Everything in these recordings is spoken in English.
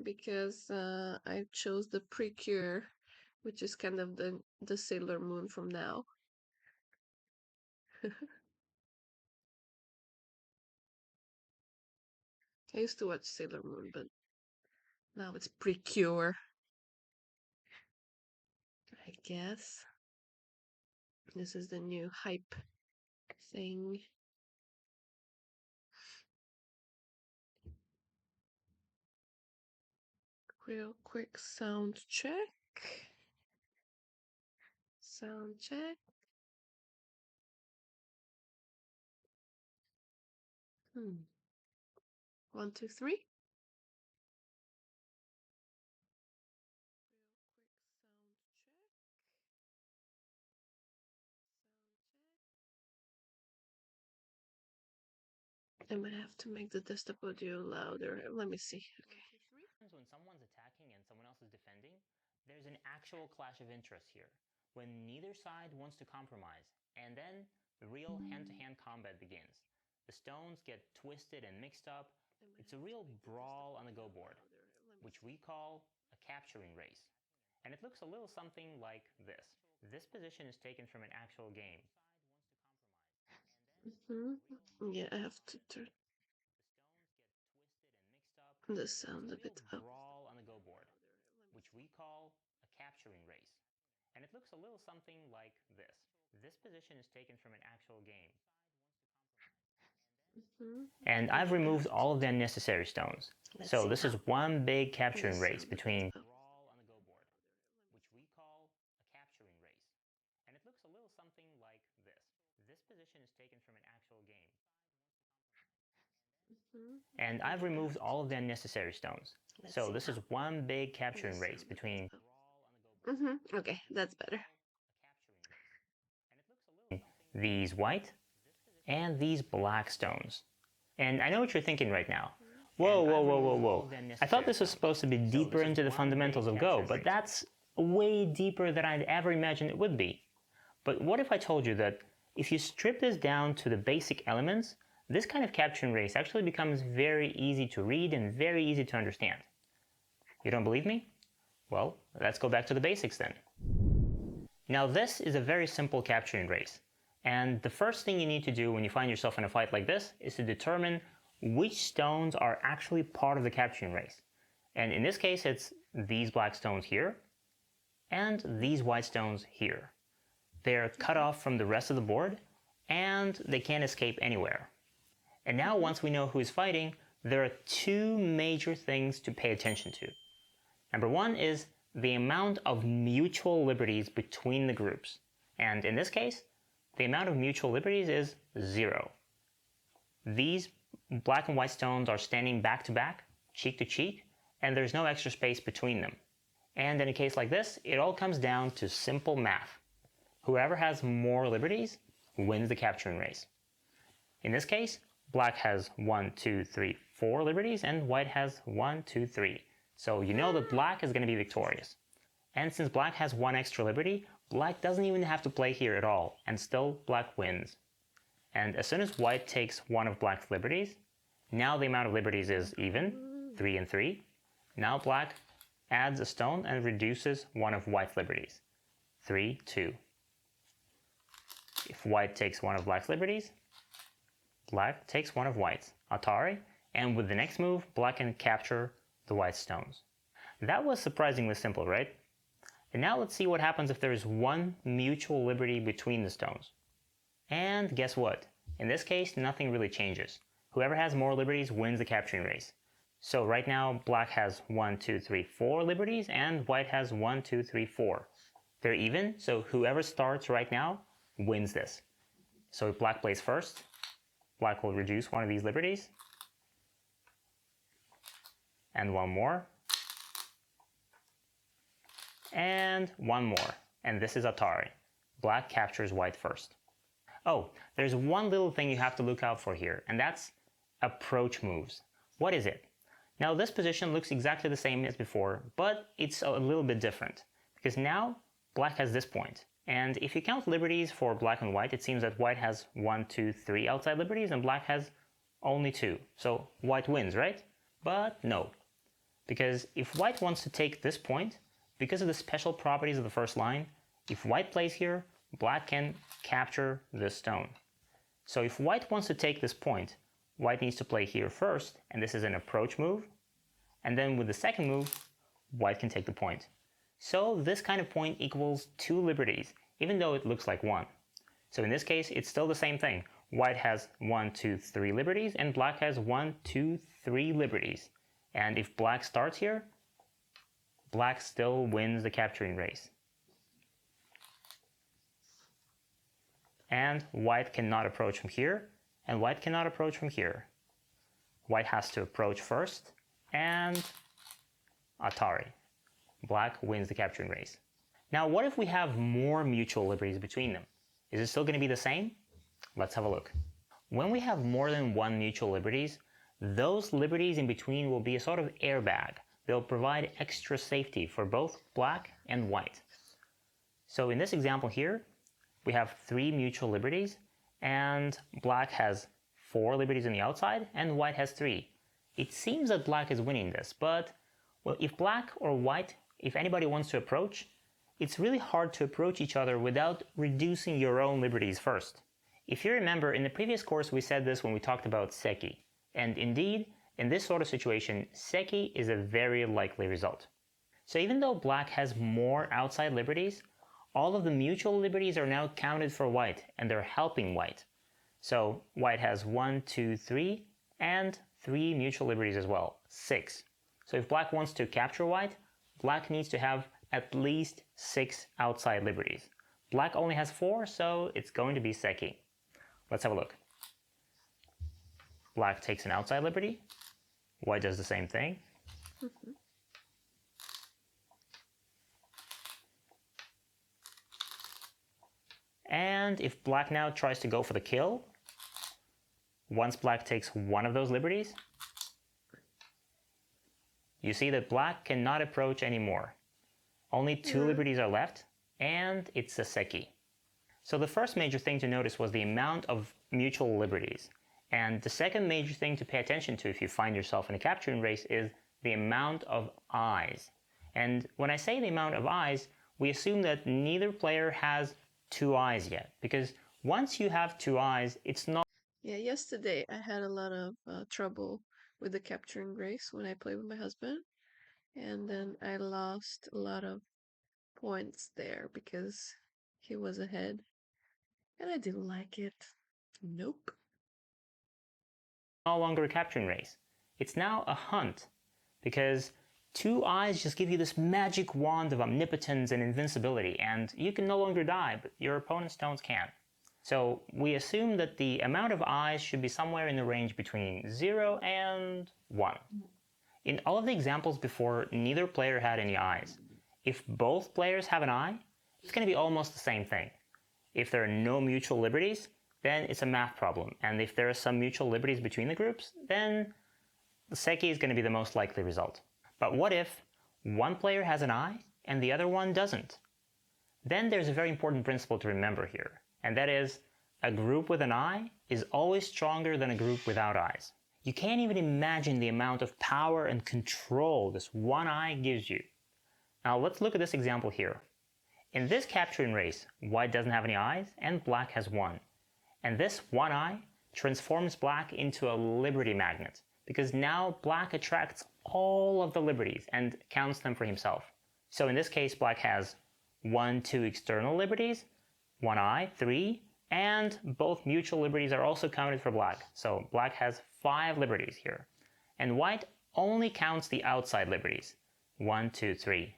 because I chose the Precure, which is kind of the Sailor Moon from now. I used to watch Sailor Moon, but now it's Precure, I guess. This is the new hype thing. Real quick sound check. Sound check. Hmm. 1, 2, 3. I might have to make the desktop audio louder. Let me see. Okay. When someone's attacking and someone else is defending, there's an actual clash of interests here, when neither side wants to compromise, and then the real hand-to-hand combat begins. The stones get twisted and mixed up. It's a real brawl on the go board, which we call a capturing race. And it looks a little something like this. This position is taken from an actual game. Yeah, I have to turn the sound a bit up. Brawl on the go board, which we call a capturing race. And it looks a little something like this. This position is taken from an actual game. And I've removed all of the unnecessary stones. So this is one big capturing race between brawl on the go board, which we call a capturing race. And it looks a little something like this. This position is taken from an actual game. And I've removed all of the unnecessary stones. So this is one big capturing race between Okay, that's better. these white and these black stones. And I know what you're thinking right now. Whoa, whoa, whoa, whoa, whoa. I thought this was supposed to be deeper into the fundamentals of Go, but that's way deeper than I'd ever imagined it would be. But what if I told you that if you strip this down to the basic elements, this kind of capturing race actually becomes very easy to read and very easy to understand? You don't believe me? Well, let's go back to the basics then. Now this is a very simple capturing race, and the first thing you need to do when you find yourself in a fight like this is to determine which stones are actually part of the capturing race. And in this case it's these black stones here and these white stones here. They're cut off from the rest of the board and they can't escape anywhere. And now once we know who is fighting, there are two major things to pay attention to. Number one is the amount of mutual liberties between the groups. And in this case, the amount of mutual liberties is 0. These black and white stones are standing back to back, cheek to cheek, and there's no extra space between them. And in a case like this, it all comes down to simple math. Whoever has more liberties wins the capturing race. In this case, black has 1, 2, 3, 4 liberties, and white has 1, 2, 3. So you know that black is going to be victorious. And since black has 1 extra liberty, black doesn't even have to play here at all, and still black wins. And as soon as white takes one of black's liberties, now the amount of liberties is even, 3 and 3. Now black adds a stone and reduces one of white's liberties, 3, 2. If white takes one of black's liberties, black takes one of white's, Atari, and with the next move, black can capture the white stones. That was surprisingly simple, right? And now let's see what happens if there is one mutual liberty between the stones. And guess what? In this case, nothing really changes. Whoever has more liberties wins the capturing race. So right now, black has 1, 2, 3, 4 liberties, and white has 1, 2, 3, 4. They're even, so whoever starts right now wins this. So if black plays first, black will reduce one of these liberties, and one more, and one more, and this is Atari. Black captures white first. Oh, there's one little thing you have to look out for here, and that's approach moves. What is it? Now this position looks exactly the same as before, but it's a little bit different, because now black has this point. And if you count liberties for black and white, it seems that white has 1, 2, 3 outside liberties, and black has only 2. So white wins, right? But no. because if white wants to take this point, because of the special properties of the first line, if white plays here, black can capture this stone. So if white wants to take this point, white needs to play here first, and this is an approach move. And then with the second move, white can take the point. So this kind of point equals 2 liberties, even though it looks like 1. So in this case, it's still the same thing. White has 1, 2, 3 liberties, and black has 1, 2, 3 liberties. And if black starts here, black still wins the capturing race. And white cannot approach from here, and white cannot approach from here. White has to approach first, and Atari. Black wins the capturing race. Now, what if we have more mutual liberties between them? Is it still going to be the same? Let's have a look. When we have more than one mutual liberties, those liberties in between will be a sort of airbag. They'll provide extra safety for both black and white. So in this example here, we have 3 mutual liberties, and black has 4 liberties on the outside, and white has 3. It seems that black is winning this, but well, if black or white, if anybody wants to approach, it's really hard to approach each other without reducing your own liberties first. If you remember, in the previous course we said this when we talked about Seki, and indeed, in this sort of situation, Seki is a very likely result. So even though black has more outside liberties, all of the mutual liberties are now counted for white, and they're helping white. So white has 1, 2, 3, and 3 mutual liberties as well, 6. So if black wants to capture white, black needs to have at least 6 outside liberties. Black only has 4, so it's going to be Seki. Let's have a look. Black takes an outside liberty. White does the same thing. And if black now tries to go for the kill, once black takes one of those liberties, you see that black cannot approach anymore. Only 2 liberties are left, and it's a Seki. So the first major thing to notice was the amount of mutual liberties. And the second major thing to pay attention to if you find yourself in a capturing race is the amount of eyes. And when I say the amount of eyes, we assume that neither player has 2 eyes yet, because once you have 2 eyes, it's not. Yeah, yesterday I had a lot of trouble with the capturing race when I played with my husband, and then I lost a lot of points there because he was ahead, and I didn't like it. Nope. No longer a capturing race. It's now a hunt, because 2 eyes just give you this magic wand of omnipotence and invincibility, and you can no longer die, but your opponent's stones can. So we assume that the amount of eyes should be somewhere in the range between 0 and 1. In all of the examples before, neither player had any eyes. If both players have an eye, it's going to be almost the same thing. If there are no mutual liberties, then it's a math problem. And if there are some mutual liberties between the groups, then the Seki is going to be the most likely result. But what if one player has an eye and the other one doesn't? Then there's a very important principle to remember here, and that is a group with an eye is always stronger than a group without eyes. You can't even imagine the amount of power and control this one eye gives you. Now let's look at this example here. In this capturing race, white doesn't have any eyes and black has 1. And this one eye transforms black into a liberty magnet, because now black attracts all of the liberties and counts them for himself. So in this case, black has 1, 2 external liberties, 1 eye, 3, and both mutual liberties are also counted for black. So black has 5 liberties here. And white only counts the outside liberties, 1, 2, 3.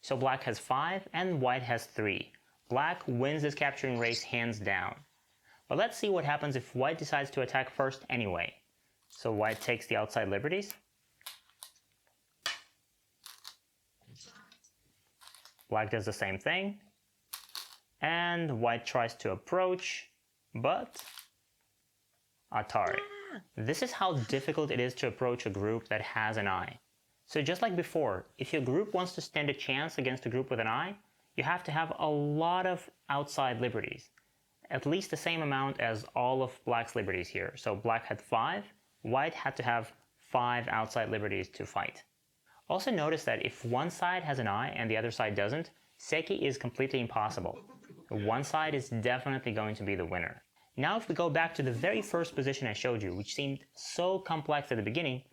So black has 5 and white has 3. Black wins this capturing race hands down. But let's see what happens if white decides to attack first anyway. So white takes the outside liberties. Black does the same thing. And white tries to approach, but Atari. This is how difficult it is to approach a group that has an eye. So just like before, if your group wants to stand a chance against a group with an eye, you have to have a lot of outside liberties. At least the same amount as all of black's liberties here. So black had 5, white had to have 5 outside liberties to fight. Also notice that if one side has an eye and the other side doesn't, Seki is completely impossible. One side is definitely going to be the winner. Now if we go back to the very first position I showed you, which seemed so complex at the beginning,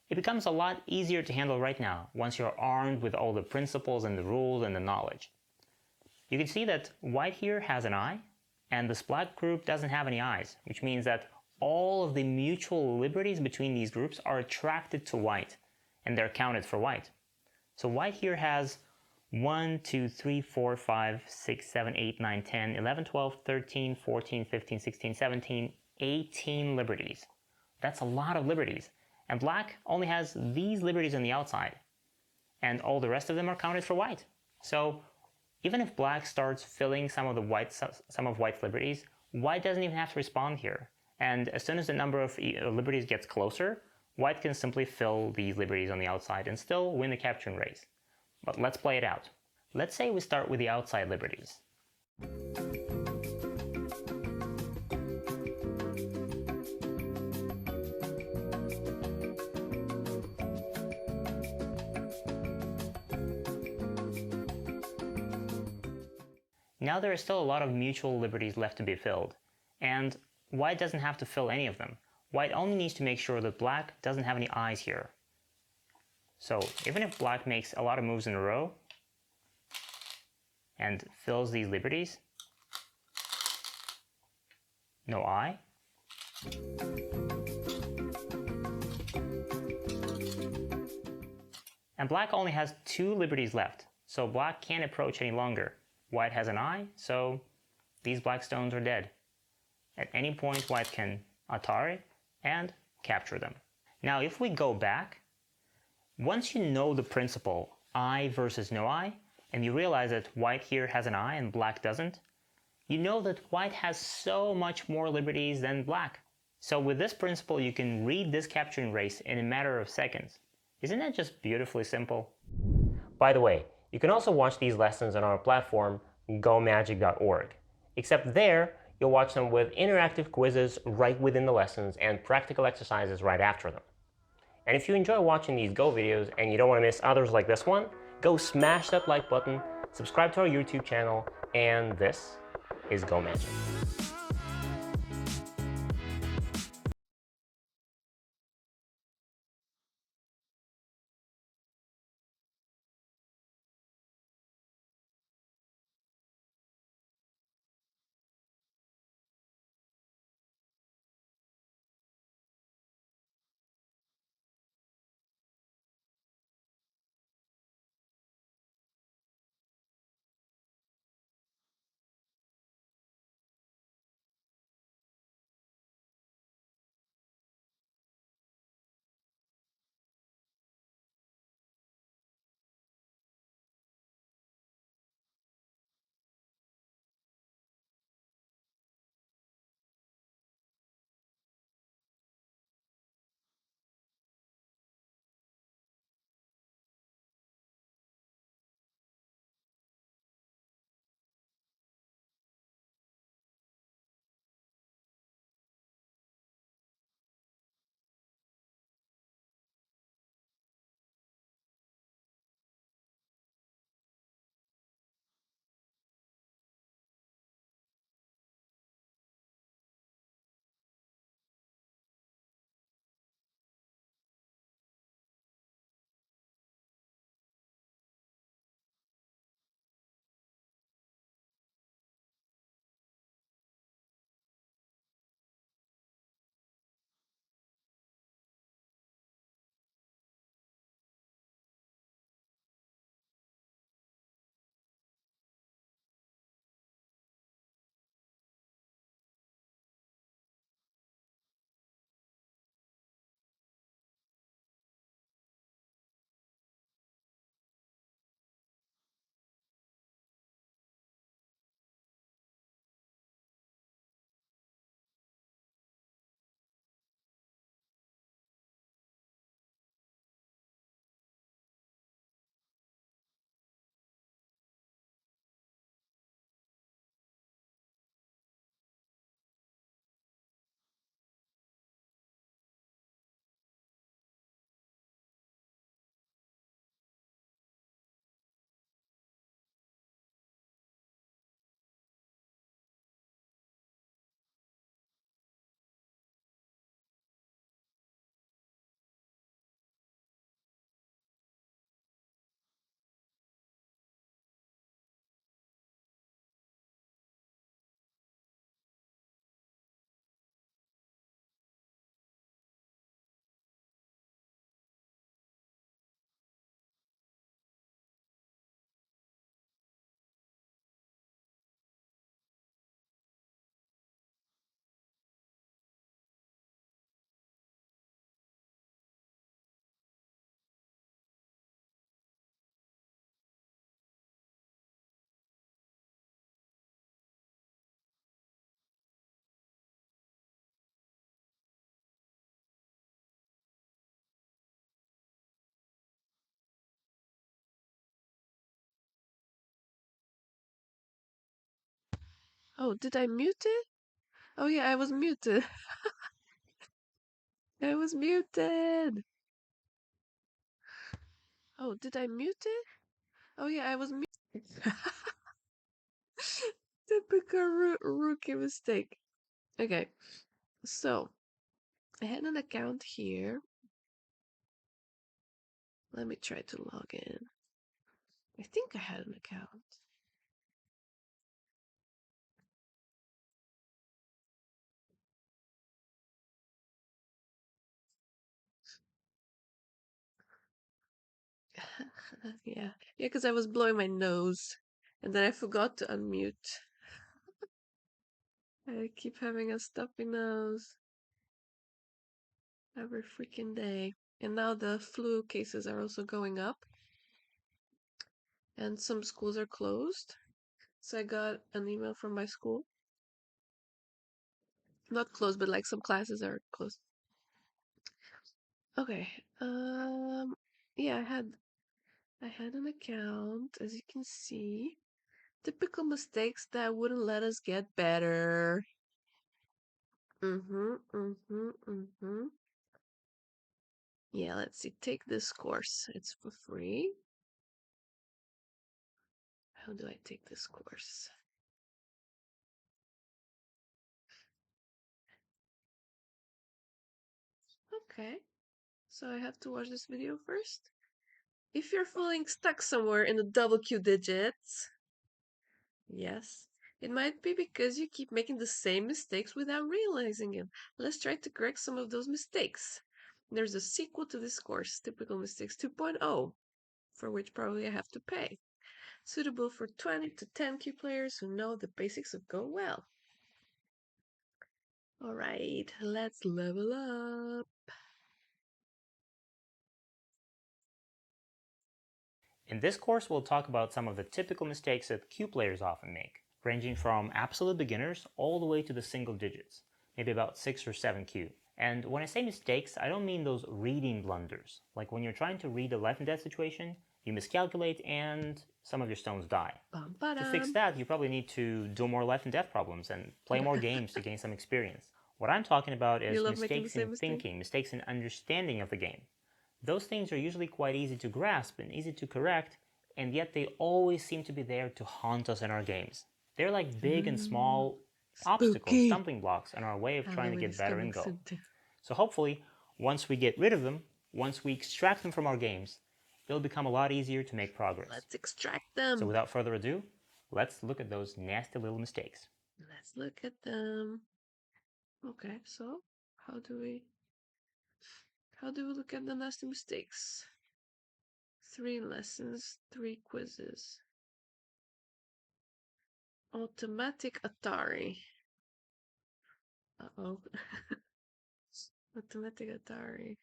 it becomes a lot easier to handle right now once you're armed with all the principles and the rules and the knowledge. You can see that white here has an eye, and this black group doesn't have any eyes, which means that all of the mutual liberties between these groups are attracted to white, and they're counted for white. So white here has 1, 2, 3, 4, 5, 6, 7, 8, 9, 10, 11, 12, 13, 14, 15, 16, 17, 18 liberties. That's a lot of liberties. And black only has these liberties on the outside. And all the rest of them are counted for white. So even if black starts filling some of white's liberties, white doesn't even have to respond here. And as soon as the number of liberties gets closer, white can simply fill these liberties on the outside and still win the capturing race. But let's play it out. Let's say we start with the outside liberties. Now there is still a lot of mutual liberties left to be filled, and white doesn't have to fill any of them. White only needs to make sure that black doesn't have any eyes here. So even if black makes a lot of moves in a row and fills these liberties, no eye, and black only has 2 liberties left, so black can't approach any longer. White has an eye, so these black stones are dead. At any point, white can Atari and capture them. Now, if we go back, once you know the principle eye versus no eye, and you realize that white here has an eye and black doesn't, you know that white has so much more liberties than black. So with this principle, you can read this capturing race in a matter of seconds. Isn't that just beautifully simple? By the way, you can also watch these lessons on our platform, gomagic.org. Except there, you'll watch them with interactive quizzes right within the lessons and practical exercises right after them. And if you enjoy watching these Go videos and you don't want to miss others like this one, go smash that like button, subscribe to our YouTube channel, and this is Go Magic. Oh, did I mute it? Oh yeah, I was muted. I was muted. Oh, did I mute it? Oh yeah, I was muted. Typical rookie mistake. Okay, so I had an account here. Let me try to log in. I think I had an account. Yeah, because I was blowing my nose and then I forgot to unmute. I keep having a stuffy nose every freaking day. And now the flu cases are also going up, and some schools are closed. So I got an email from my school. Not closed, but like some classes are closed. Okay. Yeah, I had an account, as you can see. Typical mistakes that wouldn't let us get better. Yeah, let's see. Take this course. It's for free. How do I take this course? Okay. So I have to watch this video first. If you're feeling stuck somewhere in the double Q digits, yes, it might be because you keep making the same mistakes without realizing it. Let's try to correct some of those mistakes. There's a sequel to this course, Typical Mistakes 2.0, for which probably I have to pay. Suitable for 20 to 10Q players who know the basics of Go well. Alright, let's level up. In this course, we'll talk about some of the typical mistakes that Q players often make, ranging from absolute beginners all the way to the single digits, maybe about 6 or 7 Q. And when I say mistakes, I don't mean those reading blunders, like when you're trying to read a life and death situation, you miscalculate and some of your stones die. To fix that, you probably need to do more life and death problems and play more games to gain some experience. What I'm talking about is mistakes in thinking, mistakes in understanding of the game. Those things are usually quite easy to grasp and easy to correct, and yet they always seem to be there to haunt us in our games. They're like big and small obstacles, Spooky. stumbling blocks in our way of trying to Halloween get is better coming in Go. soon too. So hopefully, once we get rid of them, once we extract them from our games, it'll become a lot easier to make progress. Let's extract them. So without further ado, let's look at those nasty little mistakes. Let's look at them. Okay, so how do we look at the nasty mistakes? 3 lessons, 3 quizzes. Automatic Atari. Uh-oh. Automatic Atari.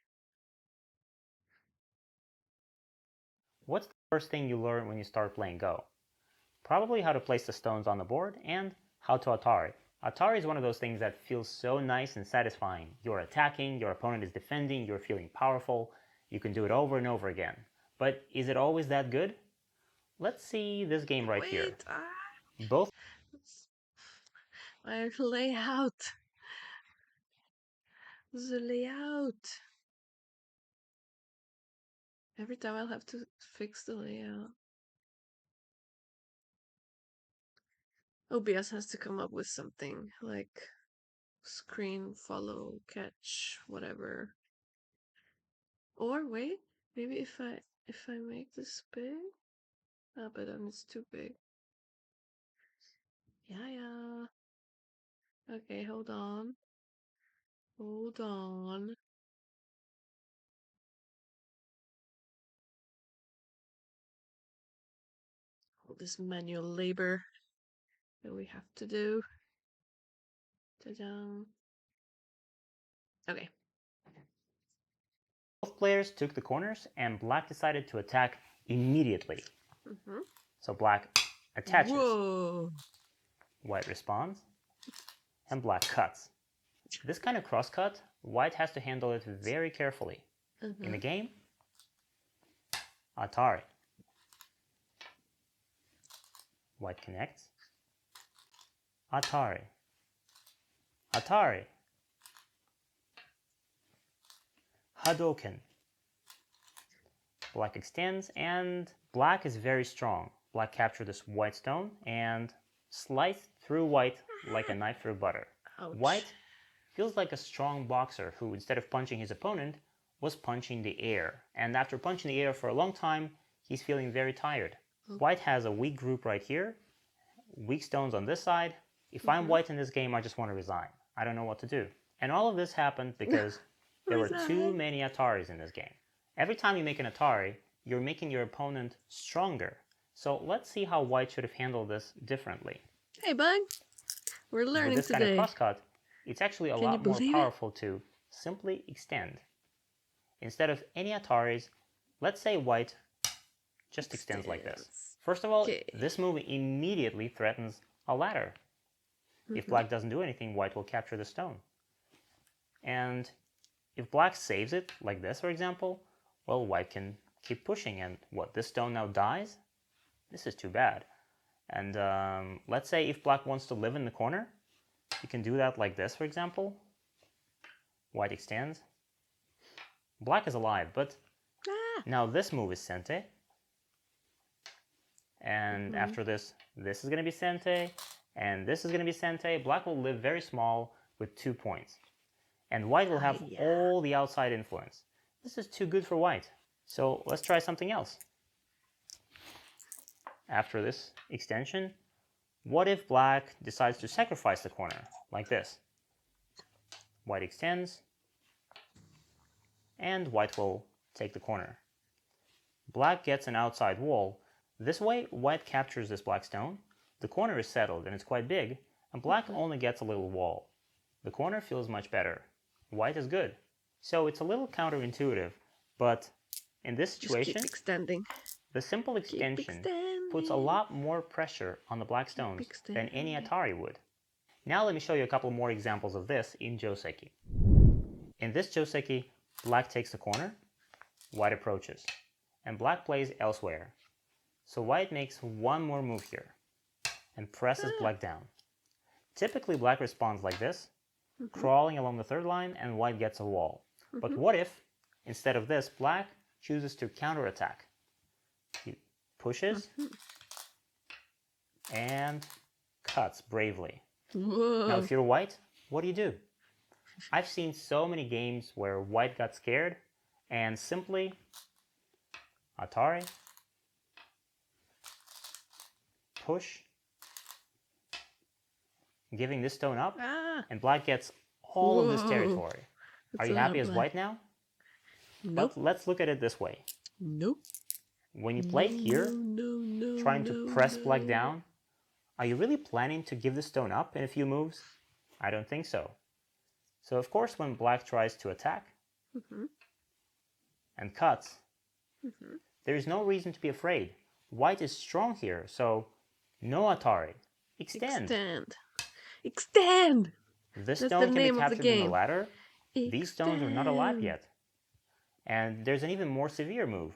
What's the first thing you learn when you start playing Go? Probably how to place the stones on the board and how to Atari. Atari is one of those things that feels so nice and satisfying. You're attacking, your opponent is defending, you're feeling powerful, you can do it over and over again. But is it always that good? Let's see this game right here. Both My layout. The layout. Every time I'll have to fix the layout. OBS has to come up with something like screen, follow, catch, whatever. Or wait, maybe if I make this big? Ah, but then it's too big. Yeah. Okay, hold on. Hold on. All this manual labor that we have to do. Ta-da. Okay. both players took the corners and black decided to attack immediately. So black attaches. Whoa. White responds, and black cuts. This kind of crosscut, white has to handle it very carefully. In the game, Atari. White connects. Atari, Atari, Hadoken. Black extends, and black is very strong. Black captured this white stone and sliced through white like a knife through butter. Ouch. White feels like a strong boxer who, instead of punching his opponent, was punching the air. And after punching the air for a long time, he's feeling very tired. White has a weak group right here, weak stones on this side. If I'm white in this game, I just want to resign. I don't know what to do. And all of this happened because there were too many Ataris in this game. Every time you make an Atari, you're making your opponent stronger. So let's see how white should have handled this differently. Hey, bud. We're learning With this today. kind of crosscut, it's actually a lot more powerful to simply extend. Instead of any Ataris, let's say white just extends like this. First of all, this move immediately threatens a ladder. If black doesn't do anything, white will capture the stone. And if black saves it, like this for example, well, white can keep pushing, and what, this stone now dies? This is too bad. And let's say if black wants to live in the corner, you can do that like this for example. White extends. Black is alive, but now this move is sente. And after this, this is going to be sente, and this is going to be sente. Black will live very small with 2 points. And white will have all the outside influence. This is too good for white. So let's try something else. After this extension, what if black decides to sacrifice the corner, like this? White extends, and white will take the corner. Black gets an outside wall. This way, white captures this black stone. The corner is settled, and it's quite big, and black only gets a little wall. The corner feels much better. White is good. So it's a little counterintuitive, but in this situation, keep extending. The simple extension puts a lot more pressure on the black stones than any Atari would. Now let me show you a couple more examples of this in Joseki. In this Joseki, black takes the corner, white approaches, and black plays elsewhere. So white makes one more move here and presses black down. Typically black responds like this, crawling along the third line, and white gets a wall. But what if, instead of this, black chooses to counterattack? He pushes and cuts bravely. Whoa. Now if you're white, what do? I've seen so many games where white got scared and simply Atari, push, giving this stone up, and black gets all of this territory. Are you happy as white now? Nope. But let's look at it this way. Nope. When you played here, trying to press black down, are you really planning to give the stone up in a few moves? I don't think so. So of course when black tries to attack and cuts, there is no reason to be afraid. White is strong here, so no Atari. Extend. Extend. Extend! This That's stone the can be name of the captured in the game. ladder. Extend. These stones are not alive yet. And there's an even more severe move.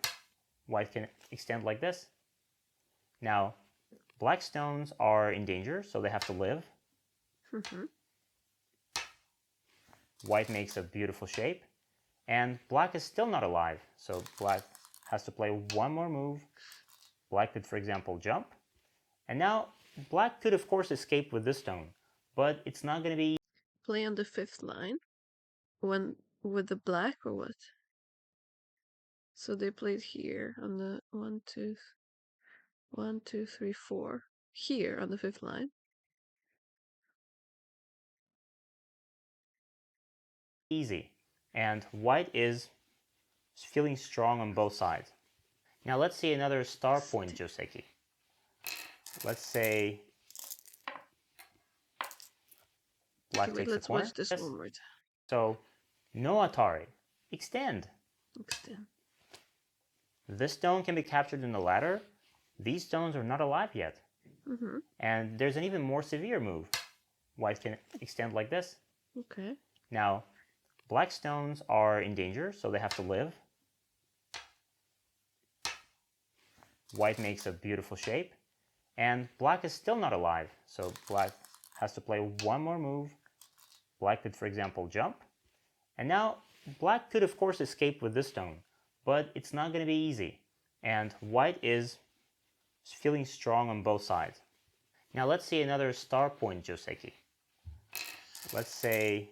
White can extend like this. Now, black stones are in danger, so they have to live. White makes a beautiful shape. And black is still not alive, so black has to play one more move. Black could, for example, jump. And now, black could, of course, escape with this stone. But it's not going to be... Play on the 5th line. With the black or what? So they played here on the 1, 2, 3, 4. Here on the 5th line. easy. And white is feeling strong on both sides. Now let's see another star point Joseki. Let's say black takes the corner. Let's watch this one more time. So no Atari. Extend. Extend. This stone can be captured in the ladder. These stones are not alive yet. And there's an even more severe move. White can extend like this. Okay. Now, black stones are in danger, so they have to live. White makes a beautiful shape. And black is still not alive, so black has to play one more move. Black could, for example, jump. And now black could, of course, escape with this stone, but it's not going to be easy. And white is feeling strong on both sides. Now let's see another star point Joseki. Let's say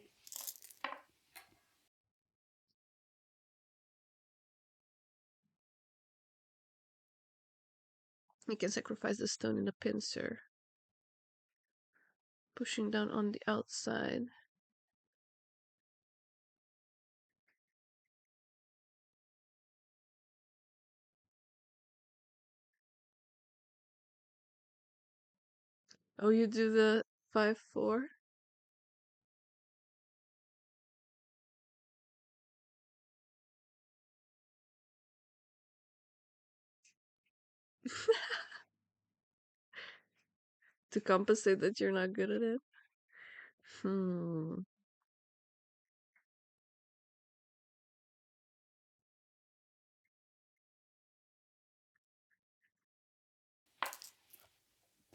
You can sacrifice the stone in a pincer. Pushing down on the outside. Oh, you do the 5-4? To compensate that you're not good at it?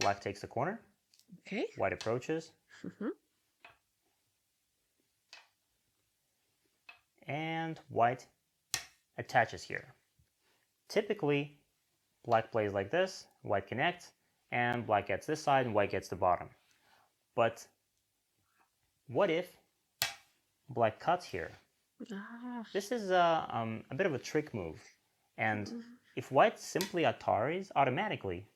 black takes the corner. Okay. White approaches. And white attaches here. Typically, black plays like this, white connects, and black gets this side and white gets the bottom. But what if black cuts here? This is a bit of a trick move. And if white simply Ataris automatically,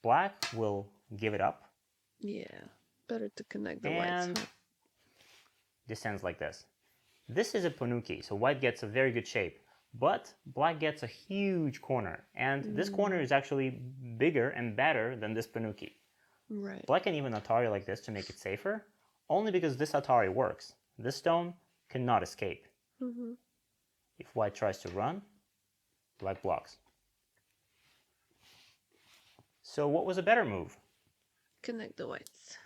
black will give it up. Yeah, better to connect the whites. And descends like this. This is a Ponuki, so white gets a very good shape. But black gets a huge corner, and this corner is actually bigger and better than this Panuki. Right. Black can even Atari like this to make it safer, only because this Atari works. This stone cannot escape. If white tries to run, black blocks. So what was a better move? Connect the whites.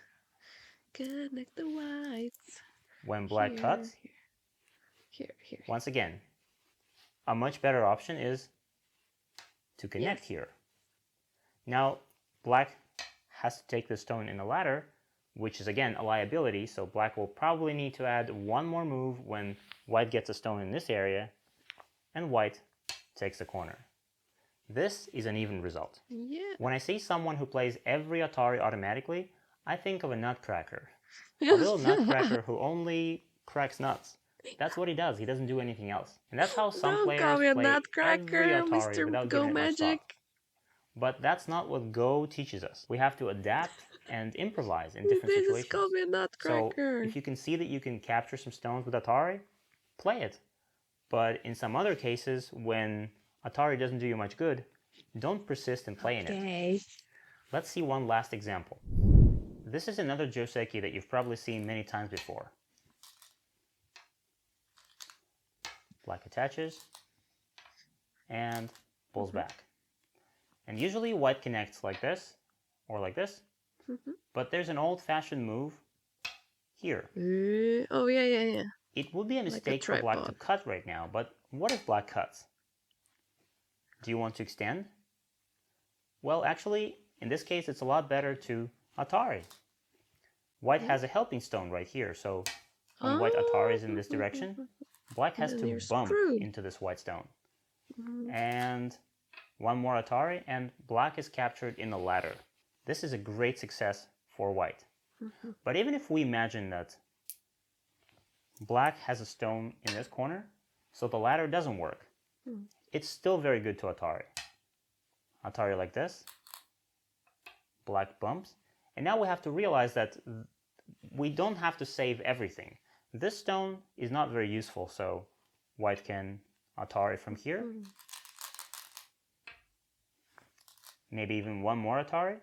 Connect the whites. When black cuts, here. Once again, a much better option is to connect here. Now, black has to take the stone in the ladder, which is again a liability, so black will probably need to add one more move when white gets a stone in this area, and white takes the corner. This is an even result. Yeah. When I see someone who plays every Atari automatically, I think of a nutcracker. A little nutcracker who only cracks nuts. That's what he does. He doesn't do anything else. And that's how some players play every Atari Mr. without Go giving it much Magic. thought. But that's not what Go teaches us. We have to adapt and improvise in different They situations. just call me a nutcracker. So if you can see that you can capture some stones with Atari, play it. But in some other cases, when Atari doesn't do you much good, don't persist in playing it. Let's see one last example. This is another Joseki that you've probably seen many times before. Black attaches and pulls back. And usually white connects like this or like this, but there's an old-fashioned move here. Oh, yeah. It would be a mistake for black to cut right now, but what if black cuts? Do you want to extend? Well, actually, in this case, it's a lot better to Atari. White has a helping stone right here, so when white Atari is in this direction, black has to bump into this white stone. And one more Atari, and black is captured in the ladder. This is a great success for white. But even if we imagine that black has a stone in this corner, so the ladder doesn't work, it's still very good to Atari. Atari like this, black bumps, and now we have to realize that we don't have to save everything. This stone is not very useful, so white can Atari from here. Maybe even one more Atari.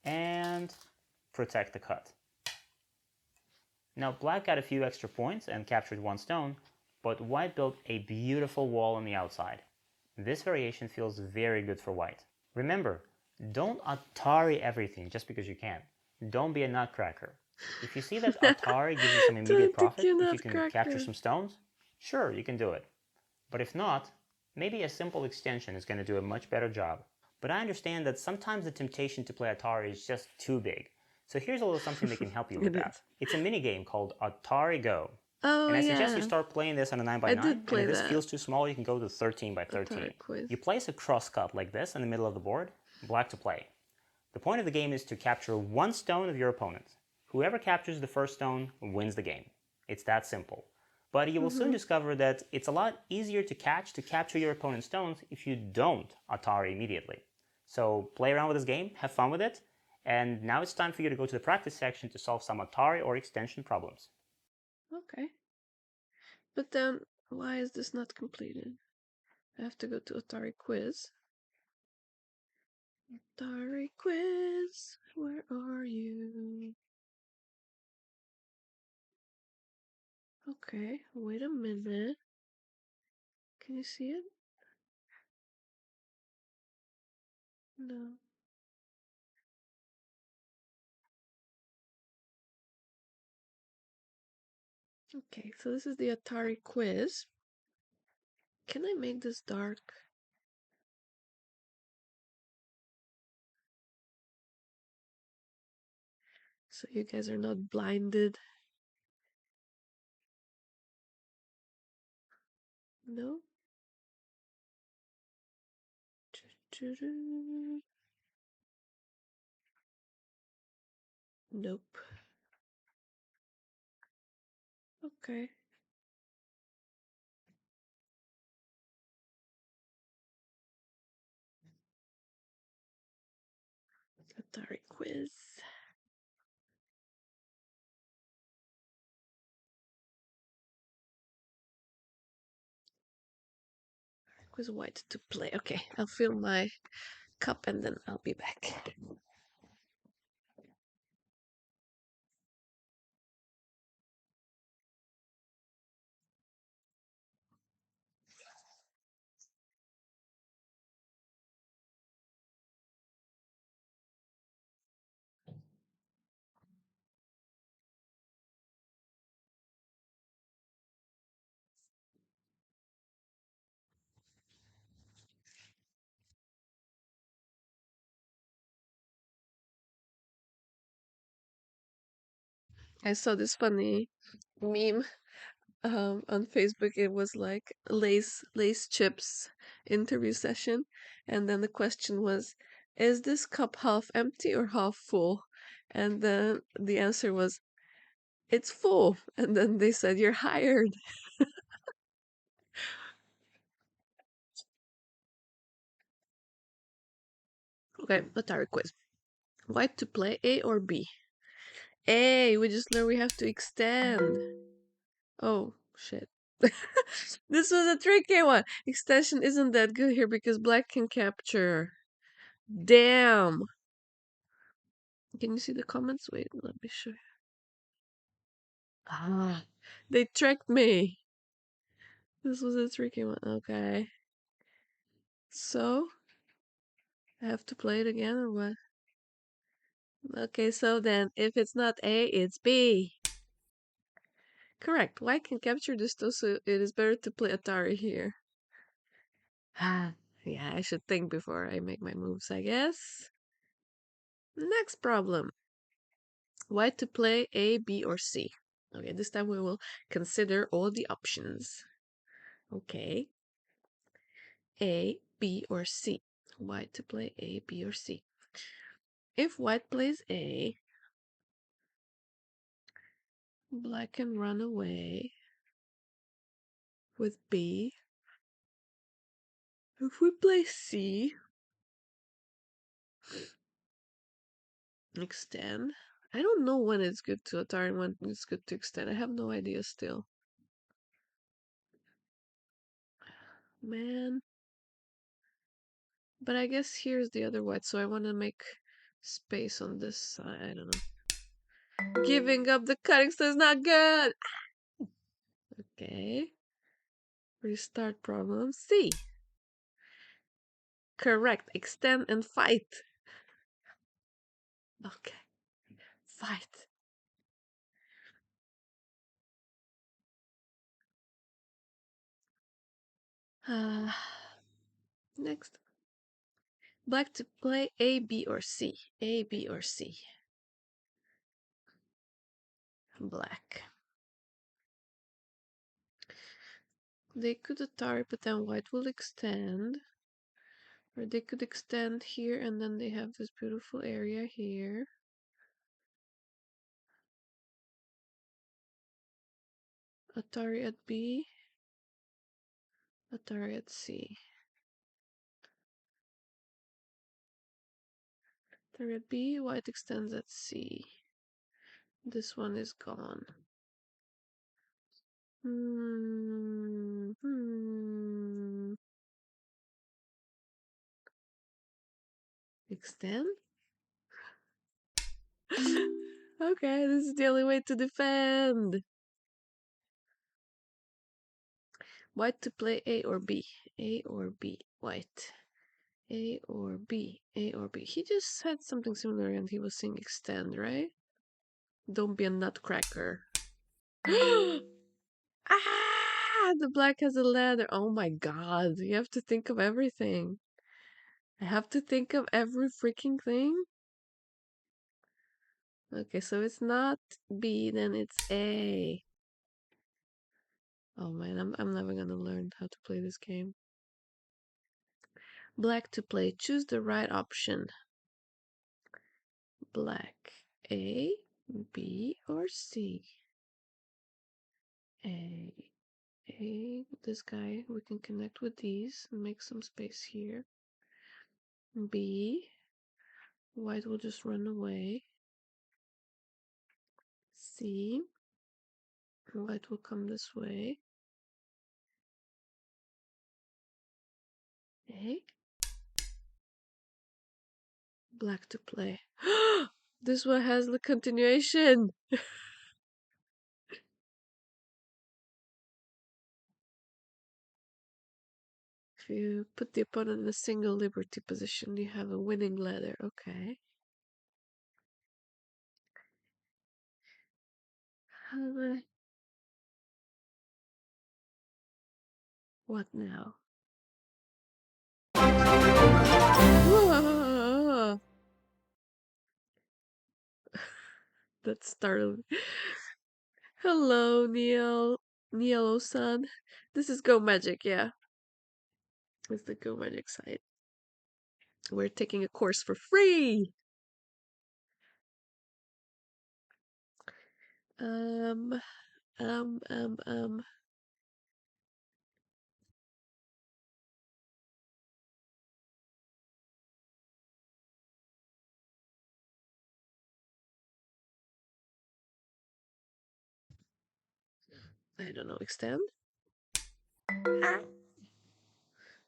And protect the cut. Now black got a few extra points and captured one stone, but white built a beautiful wall on the outside. This variation feels very good for white. Remember, don't Atari everything just because you can. Don't be a nutcracker. If you see that Atari gives you some immediate profit, if you can capture some stones, sure, you can do it. But if not, maybe a simple extension is going to do a much better job. but I understand that sometimes the temptation to play Atari is just too big. So here's a little something that can help you with It that. is. It's a mini game called Atari Go. Oh And I suggest you yeah, start playing this on a 9 by I 9 did and play if this that feels too small, you can go to 13 by 13. Atari quiz. You place a cross cut like this in the middle of the board, black to play. The point of the game is to capture one stone of your opponent. Whoever captures the first stone wins the game. It's that simple. But you will soon Mm-hmm. discover that it's a lot easier to capture your opponent's stones if you don't Atari immediately. So play around with this game, have fun with it, and now it's time for you to go to the practice section to solve some Atari or extension problems. Okay. But then, why is this not completed? I have to go to Atari quiz. Atari quiz, where are you? Okay, wait a minute. Can you see it? No. Okay, so this is the Atari quiz. Can I make this dark? So you guys are not blinded? No? Nope. Okay. Atari quiz. Quiz white to play. Okay, I'll fill my cup and then I'll be back. I saw this funny meme on Facebook. It was like Lace chips interview session, and then the question was, "Is this cup half empty or half full?" And then the answer was, "It's full." And then they said, "You're hired." Okay, Atari quiz. White to play A or B? A. We just learned we have to extend. Oh shit. This was a tricky one. Extension isn't that good here because black can capture. Damn. Can you see the comments? Wait, let me show you. Ah, they tricked me. This was a tricky one. Okay. So, I have to play it again or what? Okay, so then, if it's not A, it's B. Correct. White can capture this though, so it is better to play Atari here. Ah, yeah, I should think before I make my moves, I guess. Next problem. White to play A, B, or C. Okay, this time we will consider all the options. Okay. A, B, or C. White to play A, B, or C. If white plays A, black can run away with B. If we play C, extend. I don't know when it's good to Atari and when it's good to extend. I have no idea still. Man. But I guess here's the other white, so I want to make space on this side. I don't know. Giving up the cutting is not good. Okay. Restart problem C. Correct. Extend and fight. Okay. Fight. Next. Black to play A, B, or C. A, B, or C. Black. They could Atari, but then white will extend. Or they could extend here and then they have this beautiful area here. Atari at B. Atari at C. Atari at B, white extends at C. This one is gone. Extend? Okay, this is the only way to defend. White to play A or B. A or B. White. A or B. A or B. He just said something similar and he was saying extend, right? Don't be a nutcracker. Ah! The black has a ladder. Oh my god. You have to think of everything. I have to think of every freaking thing? Okay, so it's not B, then it's A. Oh man, I'm never gonna learn how to play this game. Black to play. Choose the right option. Black. A, B, or C? A. A. This guy, we can connect with these and make some space here. B. White will just run away. C. White will come this way. A. Black to play. This one has the continuation. If you put the opponent in a single liberty position, you have a winning ladder. Okay. What now? Whoa! That startled me. Hello, Neil-san. This is Go Magic, yeah. It's the Go Magic site. We're taking a course for free. Um, um, um, um. I don't know. Extend? Ah.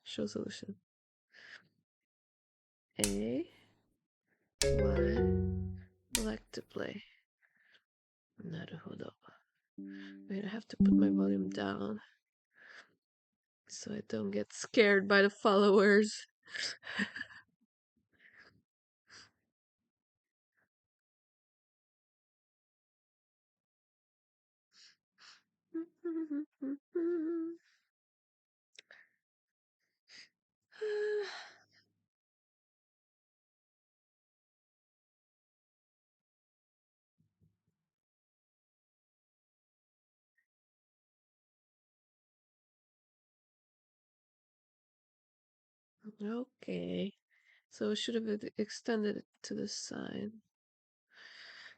Show solution. A, Y, black to play. Naruhodo. Wait, I have to put my volume down so I don't get scared by the followers. Okay, so I should have extended it to the side.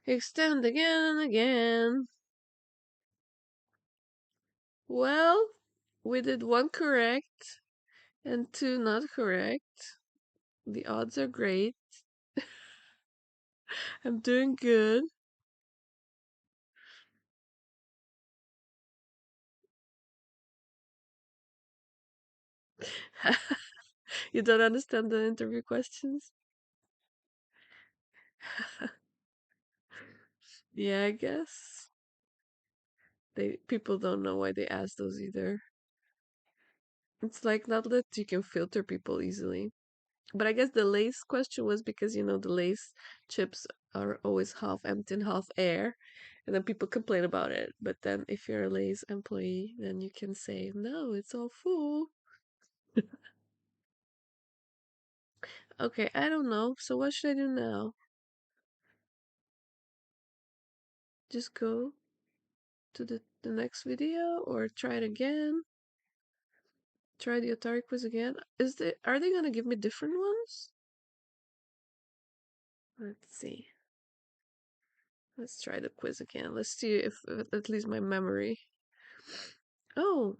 Extend again and again. Well, we did one correct and two not correct. The odds are great. I'm doing good. You don't understand the interview questions? Yeah, I guess. People don't know why they ask those either. It's like not that you can filter people easily. But I guess the lace question was because, the lace chips are always half empty and half air. And then people complain about it. But then if you're a lace employee, then you can say, no, it's all full. Okay, I don't know. So what should I do now? Just go to the next video or try it again? Try the Atari quiz again? Are they gonna give me different ones? Let's see. Let's try the quiz again. Let's see if at least my memory. Oh,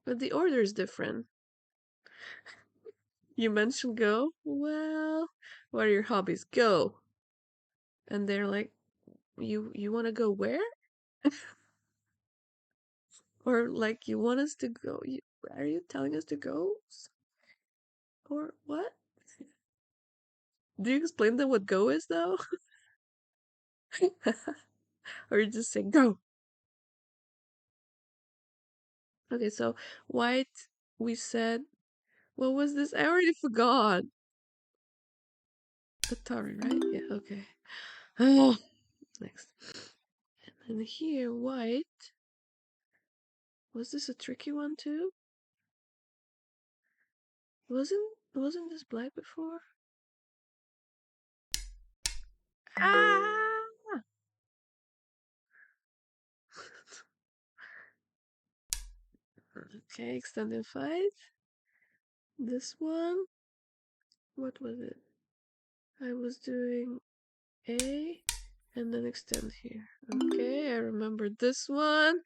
but the order is different. You mentioned go? Well, what are your hobbies? Go. And they're like, you want to go where? Or like you want us to go? Are you telling us to go? Or what? Do you explain them what go is though? Or you just say go? Okay, so white, we said, what was this? I already forgot. Atari, right? Yeah, okay. Next. And here, white. Was this a tricky one too? Wasn't this black before? Ah! Okay, extended fight. This one. What was it? I was doing A and then extend here. Okay, I remember this one.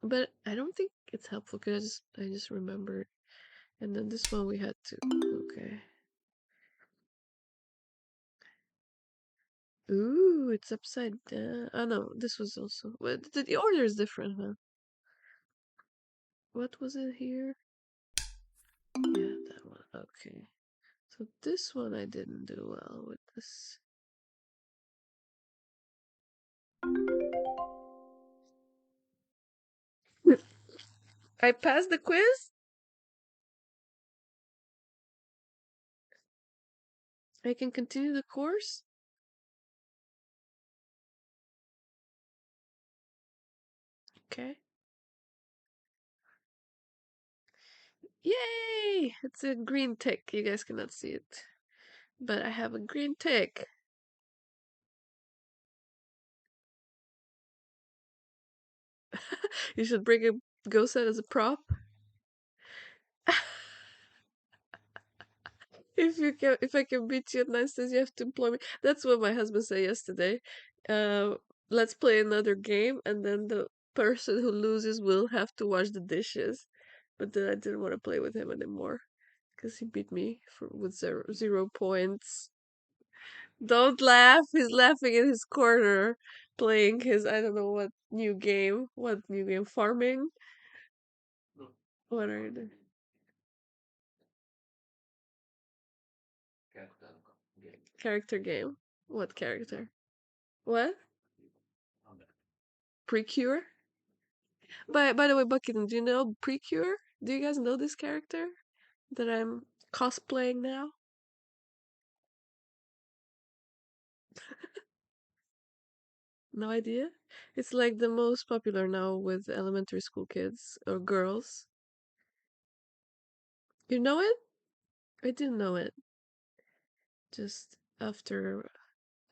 But I don't think it's helpful because I just remembered. And then this one we had to. Okay. Ooh, it's upside down. Oh no, this was also. But the order is different, huh? What was it here? Yeah, that one. Okay. So this one I didn't do well with this. I passed the quiz? I can continue the course? Okay. Yay! It's a green tick. You guys cannot see it. But I have a green tick. You should bring a ghost set as a prop. If I can beat you at nine you have to employ me. That's what my husband said yesterday. Uh, let's play another game, and then the person who loses will have to wash the dishes. But then I didn't want to play with him anymore because he beat me with zero points. Don't laugh. He's laughing in his corner, playing his I don't know what new game. What new game? Farming. What are you doing? Character game. What character? What? Precure? By the way, Buckingham, do you know Precure? Do you guys know this character that I'm cosplaying now? No idea? It's like the most popular now with elementary school kids or girls. You know it? I didn't know it. Just after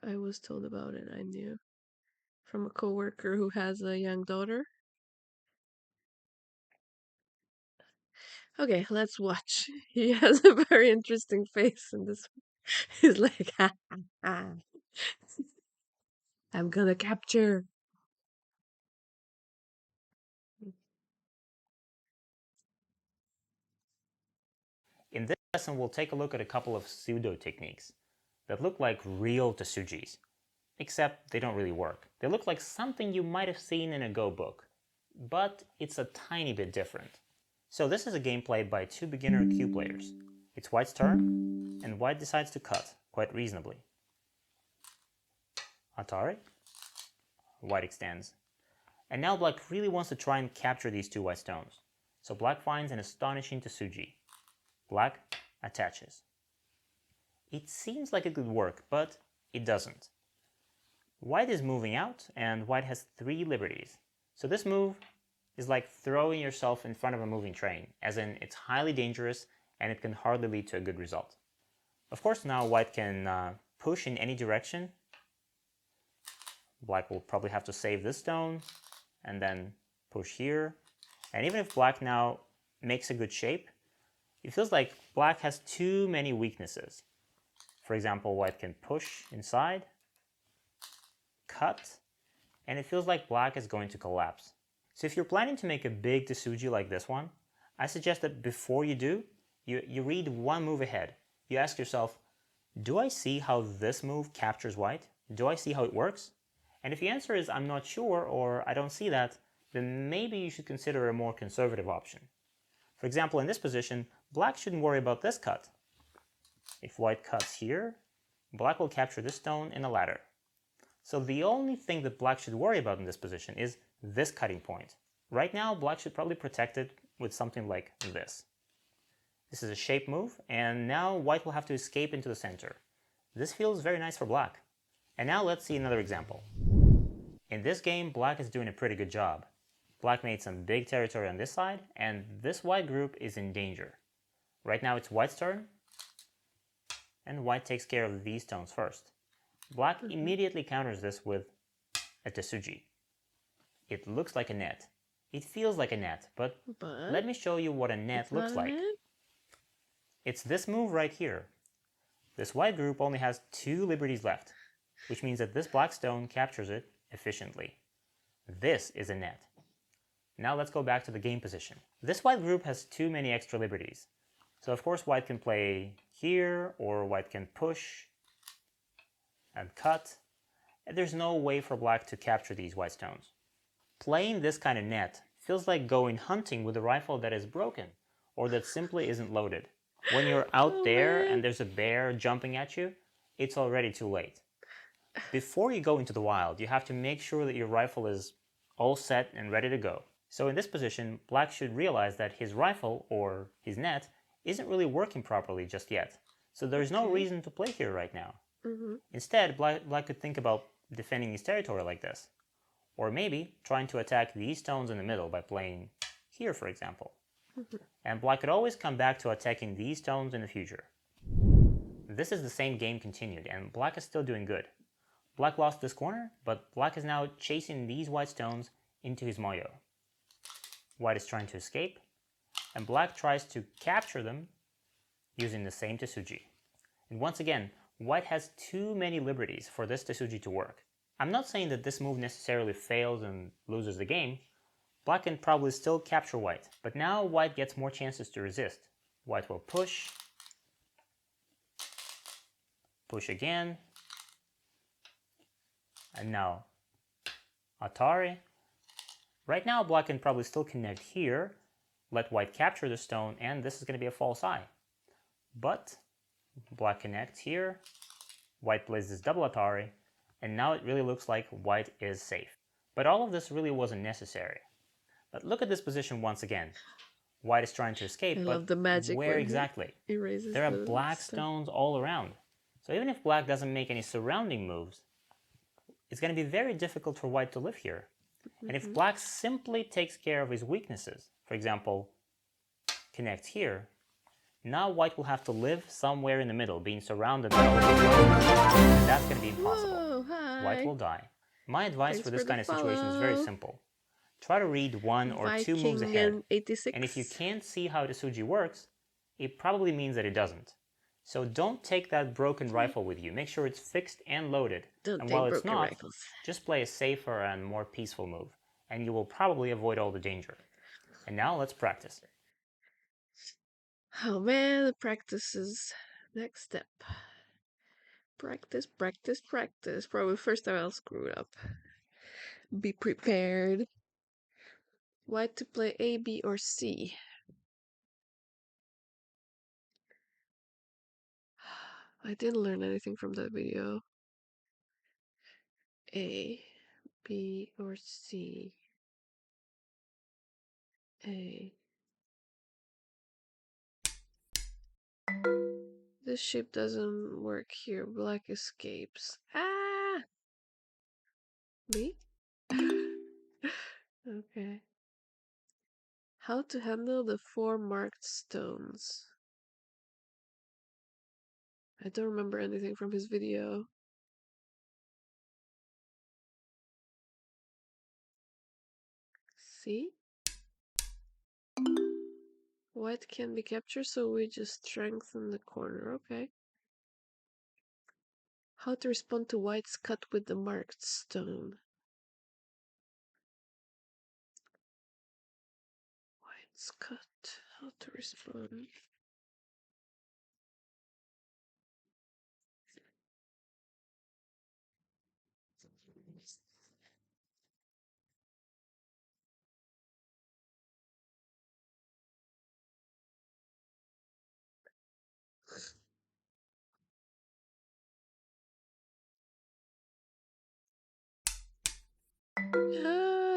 I was told about it, I knew from a coworker who has a young daughter. Okay, let's watch. He has a very interesting face in this. He's like, ha, ha, ha. I'm gonna capture. In this lesson, we'll take a look at a couple of pseudo techniques that look like real Tesujis, except they don't really work. They look like something you might have seen in a Go book, but it's a tiny bit different. So this is a game played by two beginner cue players. It's White's turn, and White decides to cut, quite reasonably. Atari. White extends. And now Black really wants to try and capture these two white stones. So Black finds an astonishing Tesuji. Black attaches. It seems like it could work, but it doesn't. White is moving out, and White has 3 liberties. So this move is like throwing yourself in front of a moving train, as in it's highly dangerous and it can hardly lead to a good result. Of course, now white can push in any direction. Black will probably have to save this stone and then push here. And even if black now makes a good shape, it feels like black has too many weaknesses. For example, white can push inside, cut, and it feels like black is going to collapse. So if you're planning to make a big Tsuji like this one, I suggest that before you do, you read one move ahead. You ask yourself, do I see how this move captures white? Do I see how it works? And if the answer is I'm not sure or I don't see that, then maybe you should consider a more conservative option. For example, in this position, black shouldn't worry about this cut. If white cuts here, black will capture this stone in a ladder. So the only thing that black should worry about in this position is this cutting point. Right now, black should probably protect it with something like this. This is a shape move, and now white will have to escape into the center. This feels very nice for black. And now let's see another example. In this game, black is doing a pretty good job. Black made some big territory on this side, and this white group is in danger. Right now it's white's turn, and white takes care of these stones first. Black immediately counters this with a Tsuji. It looks like a net. It feels like a net, but let me show you what a net looks like. It's this move right here. This white group only has 2 liberties left, which means that this black stone captures it efficiently. This is a net. Now let's go back to the game position. This white group has too many extra liberties. So of course white can play here, or white can push and cut. And there's no way for black to capture these white stones. Playing this kind of net feels like going hunting with a rifle that is broken, or that simply isn't loaded. When you're out there and there's a bear jumping at you, it's already too late. Before you go into the wild, you have to make sure that your rifle is all set and ready to go. So in this position, black should realize that his rifle, or his net, isn't really working properly just yet. So there's no reason to play here right now. Instead, black could think about defending his territory like this. Or maybe trying to attack these stones in the middle by playing here, for example. And black could always come back to attacking these stones in the future. This is the same game continued, and black is still doing good. Black lost this corner, but black is now chasing these white stones into his moyo. White is trying to escape, and black tries to capture them using the same Tsuji. And once again, white has too many liberties for this Tsuji to work. I'm not saying that this move necessarily fails and loses the game. Black can probably still capture white, but now white gets more chances to resist. White will push, push again, and now Atari. Right now black can probably still connect here, let white capture the stone, and this is going to be a false eye. But black connects here, white plays this double Atari, and now it really looks like white is safe. But all of this really wasn't necessary. But look at this position once again. White is trying to escape, but the magic where exactly? There are black stones all around. So even if black doesn't make any surrounding moves, it's going to be very difficult for white to live here. And if black simply takes care of his weaknesses, for example, connects here, now white will have to live somewhere in the middle, being surrounded by all of these stones, and that's going to be impossible. White will die. My advice for this kind of situation is very simple. Try to read 1 or 2 moves ahead, and if you can't see how Tsuji works, it probably means that it doesn't. So don't take that broken rifle with you. Make sure it's fixed and loaded, and while it's not, just play a safer and more peaceful move, and you will probably avoid all the danger. And now let's practice. Oh man, the practice is next step. Practice, practice, practice. Probably first time I'll screw it up. Be prepared. White to play A, B, or C. I didn't learn anything from that video. A, B, or C. A. This shape doesn't work here. Black escapes. Ah! B? Okay. How to handle the 4 marked stones. I don't remember anything from his video. See? White can be captured, so we just strengthen the corner. Okay. How to respond to white's cut with the marked stone. White's cut. How to respond.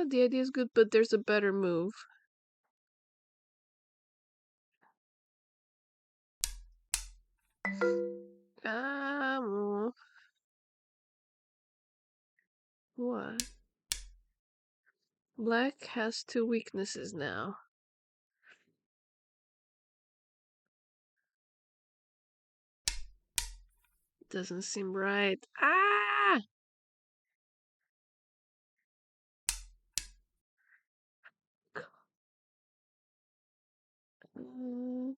The idea is good, but there's a better move. What? Black has two weaknesses now. Doesn't seem right. Ah! Mm.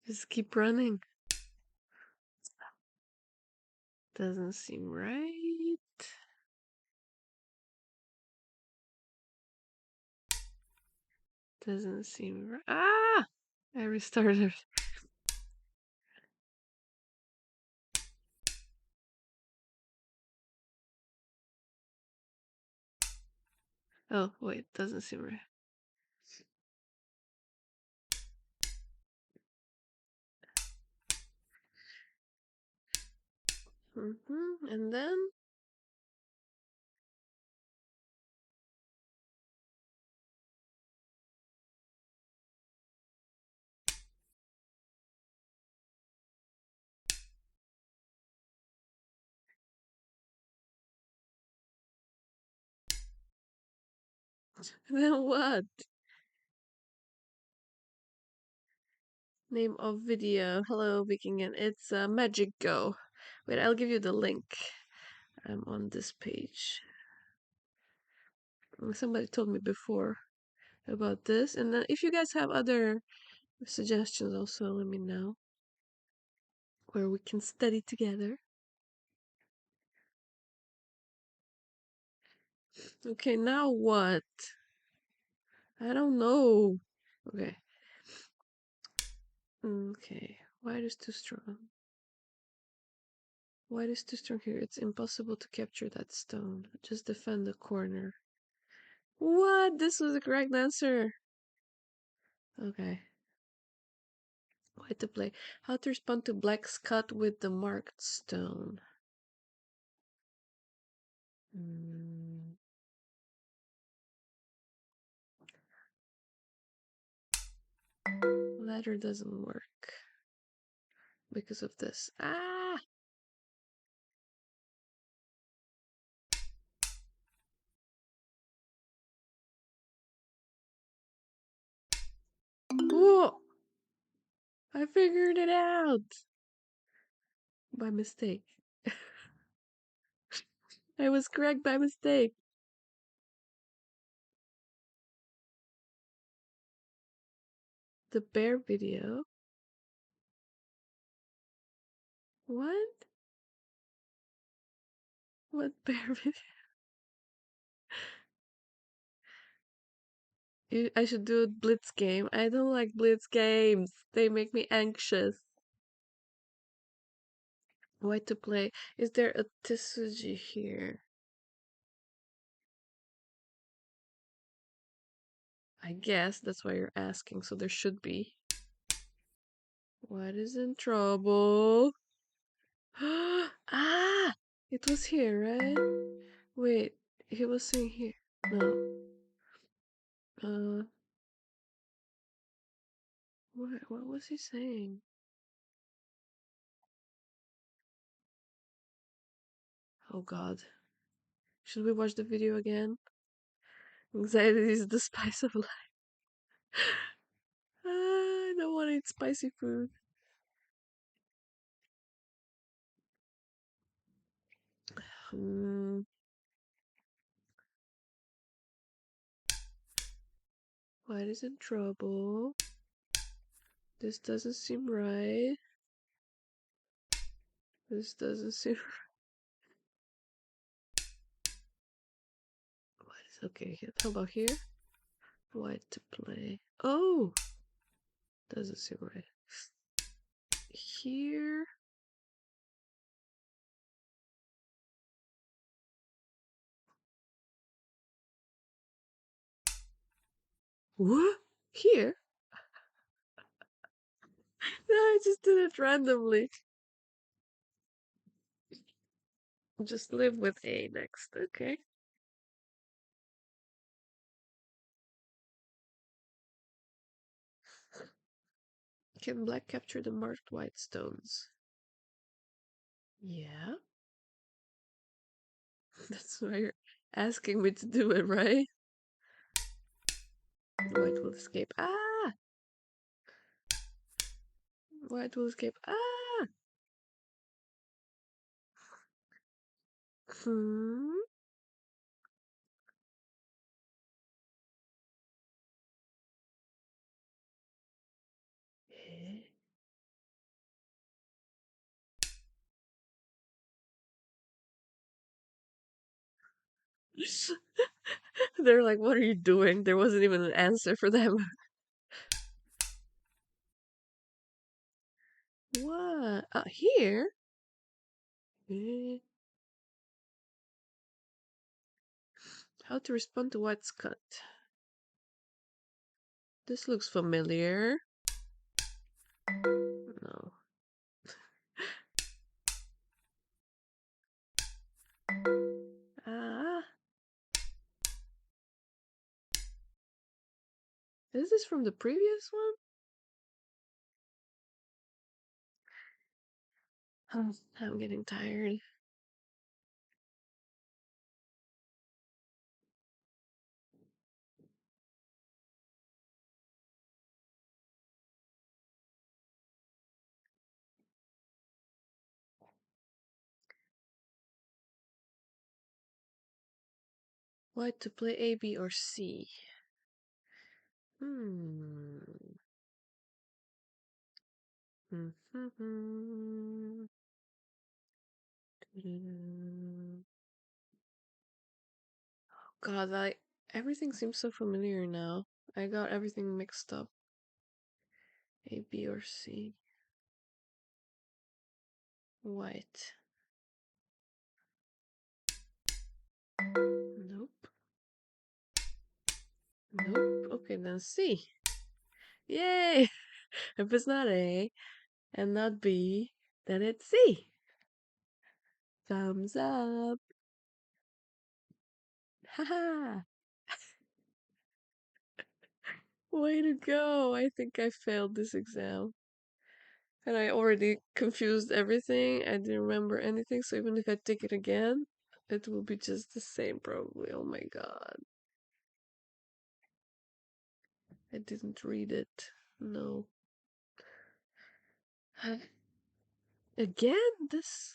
Just keep running. Doesn't seem right. Doesn't seem right. Ah! I restarted. Oh, wait, doesn't seem right. And then then what? Name of video. Hello, Viking, it's Magic Go. Wait, I'll give you the link. I'm on this page. Somebody told me before about this, and then if you guys have other suggestions, also let me know where we can study together. Okay, now what? I don't know. Okay. Okay. White is too strong. White is too strong here. It's impossible to capture that stone. Just defend the corner. What? This was the correct answer. Okay. White to play. How to respond to black's cut with the marked stone. Ladder doesn't work because of this. Ah! Whoa! I figured it out! By mistake. I was correct by mistake. The bear video? What? What bear video? I should do a blitz game. I don't like blitz games. They make me anxious. What to play? Is there a Tsuji here? I guess that's why you're asking, so there should be. What is in trouble? Ah! It was here, right? Wait, he was saying here. No. Uh, what was he saying? Oh god. Should we watch the video again? Anxiety is the spice of life. I don't want to eat spicy food. Hmm. White is in trouble. This doesn't seem right. This doesn't seem. White is okay. How about here? White to play. Oh! Doesn't seem right. Here. What? Here? No, I just did it randomly. Just live with A next, okay? Can black capture the marked white stones? Yeah. That's why you're asking me to do it, right? White will escape. Ah! White will escape. Ah! Hmm? Eh? They're like, what are you doing? There wasn't even an answer for them. What? Here? Eh? How to respond to White's cut? This looks familiar. No. Ah. Is this from the previous one? I'm getting tired. White to play A, B, or C? Hmm. God, everything seems so familiar now. I got everything mixed up. A, B, or C? White. Nope. Nope. Okay, then C. Yay! If it's not A and not B, then it's C. Thumbs up. Haha. Way to go. I think I failed this exam. And I already confused everything. I didn't remember anything, so even if I take it again, it will be just the same probably. Oh my god. I didn't read it. No. Again? This.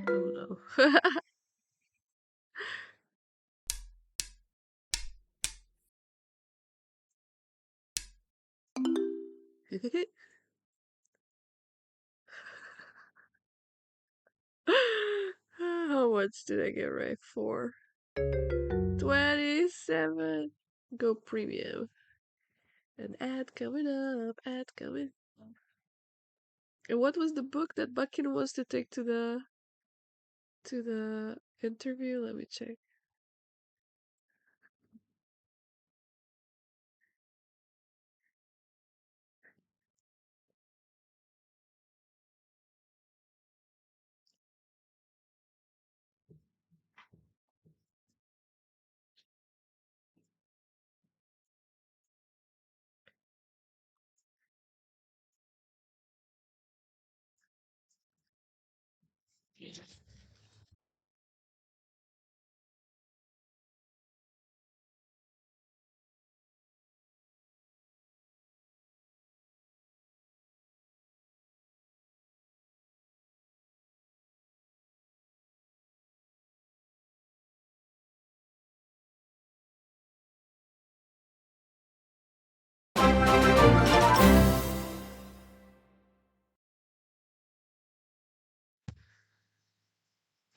Oh no. How much did I get right for? 27. Go premium. An ad coming up, ad coming. And what was the book that Buckin wants to take to the interview? Let me check.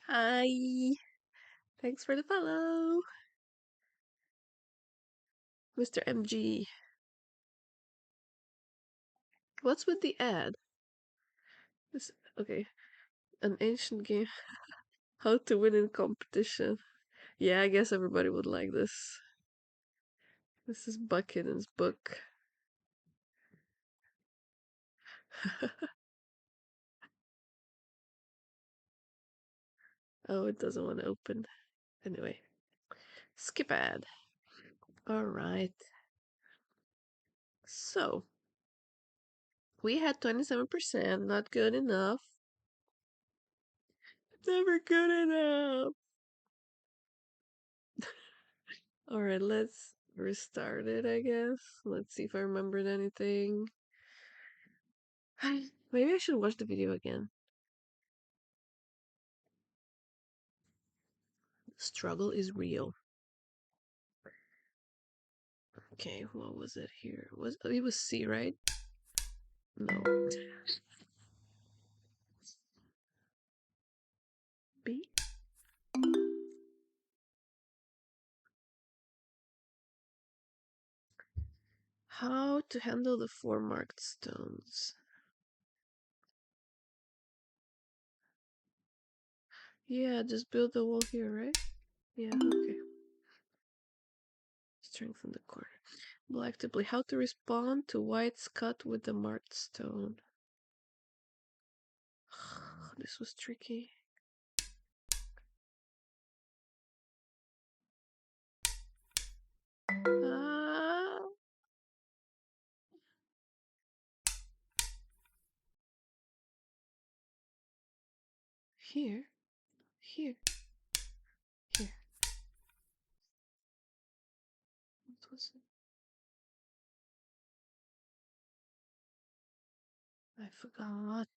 Hi. Thanks for the follow, Mr. MG. What's with the ad? This okay. An ancient game. How to win in competition. Yeah, I guess everybody would like this. This is Buckin's book. Oh, it doesn't want to open. Anyway, skip ad. Alright. So, we had 27%, not good enough. Never good enough. Alright, let's restart it, I guess. Let's see if I remembered anything. Maybe I should watch the video again. Struggle is real. Okay, what was it here? It was C, right? No. B? How to handle the 4 marked stones. Yeah, just build the wall here, right? Yeah, okay. Strengthen the corner. Black to play. How to respond to white's cut with the marked stone. This was tricky. Ah. Here. Here. Here. What was it? I forgot.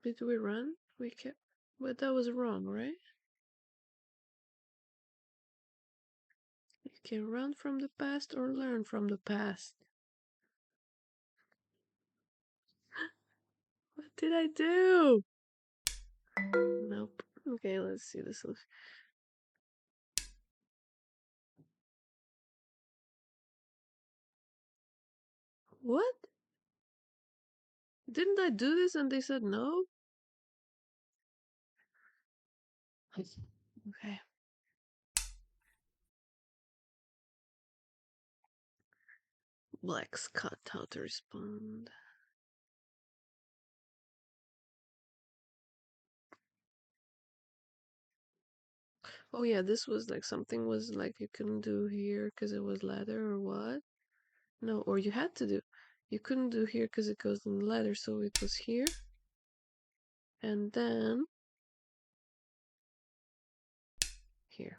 Did we run? We kept. But that was wrong, right? You can run from the past or learn from the past. What did I do? Nope. Okay, let's see this. What? Didn't I do this and they said no? Okay. Black's cut. How to respond. Oh yeah, this was like something was like you couldn't do here because it was ladder or what? No, or you had to do. You couldn't do here because it goes in the ladder, so it was here. And then here.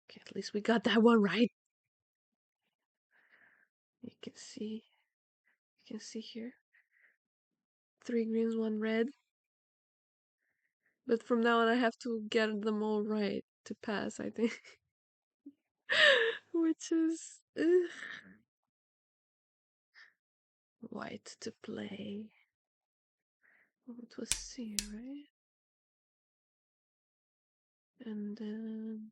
Okay, at least we got that one right. You can see. You can see here. 3 greens, 1 red. But from now on, I have to get them all right to pass, I think. Which is. Ugh. white to play. It was C, right? And then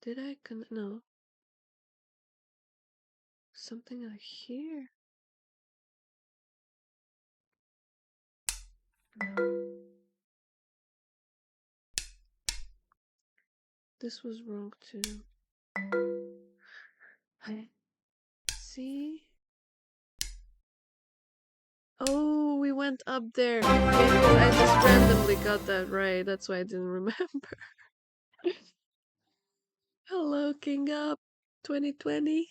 did I no, something like here. No. This was wrong too. I see. Oh, we went up there. Yeah, I just randomly got that right. That's why I didn't remember. Hello, King Up 2020.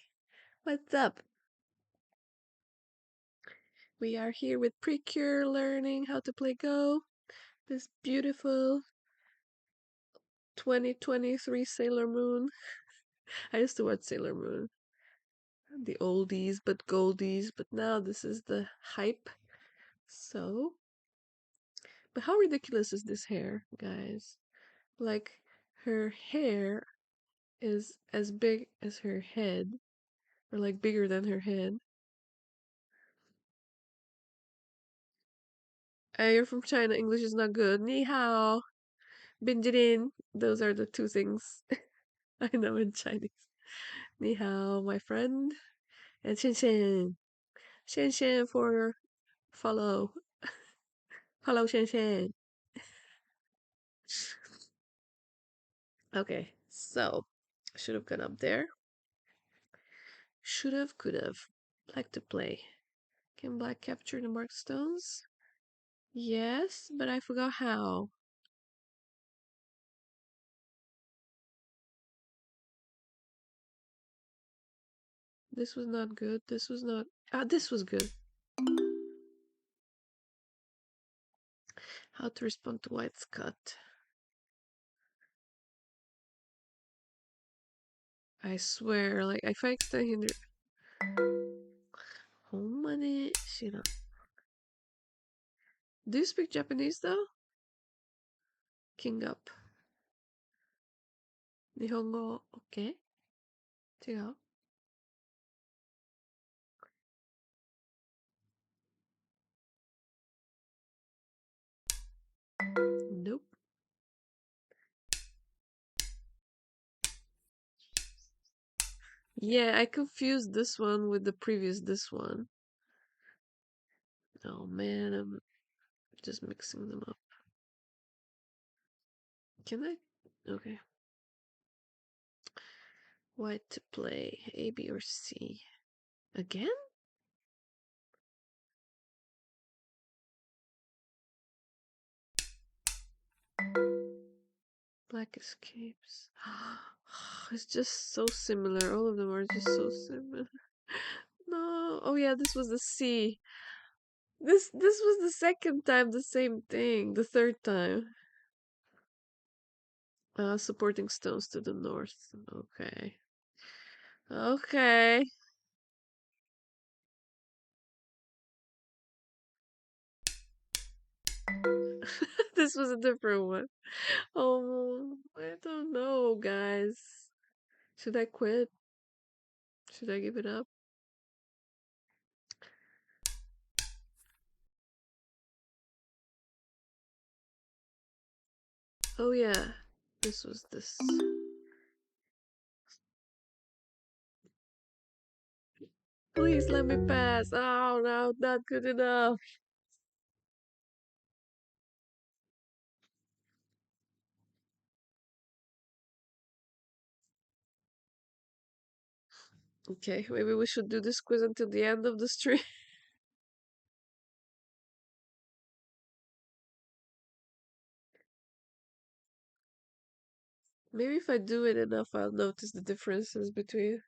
What's up? We are here with Precure learning how to play Go. This beautiful 2023 Sailor Moon. I used to watch Sailor Moon. The oldies but goldies, but now this is the hype. So, but how ridiculous is this hair, guys? Like, her hair is as big as her head, or like bigger than her head. You're from China, English is not good. Ni hao, binjirin. Those are the two things I know in Chinese. Ni hao, my friend. And Shen Shen. Shen Shen for follow. Follow Shen Shen. Okay, so should have gone up there. Should have, could have. Like to play. Can black capture the marked stones? Yes, but I forgot how. This was not good. This was not. Ah, this was good. How to respond to White's cut. I swear, like, if I extend hinder. Homane shira. Do you speak Japanese though? King up. Nihongo, okay. 違う? Nope. Yeah, I confused this one with the previous this one. Oh man, I'm just mixing them up. Can I? Okay. White to play, A, B, or C. Again? Black escapes. It's just so similar. All of them are just so similar. No. Oh yeah, this was the C. This was the second time the same thing. The third time. Supporting stones to the north. Okay. Okay. This was a different one. Oh, I don't know, guys. Should I quit? Should I give it up? Oh yeah, this was this. Please let me pass. Oh no, not good enough. Okay, maybe we should do this quiz until the end of the stream. Maybe if I do it enough, I'll notice the differences between.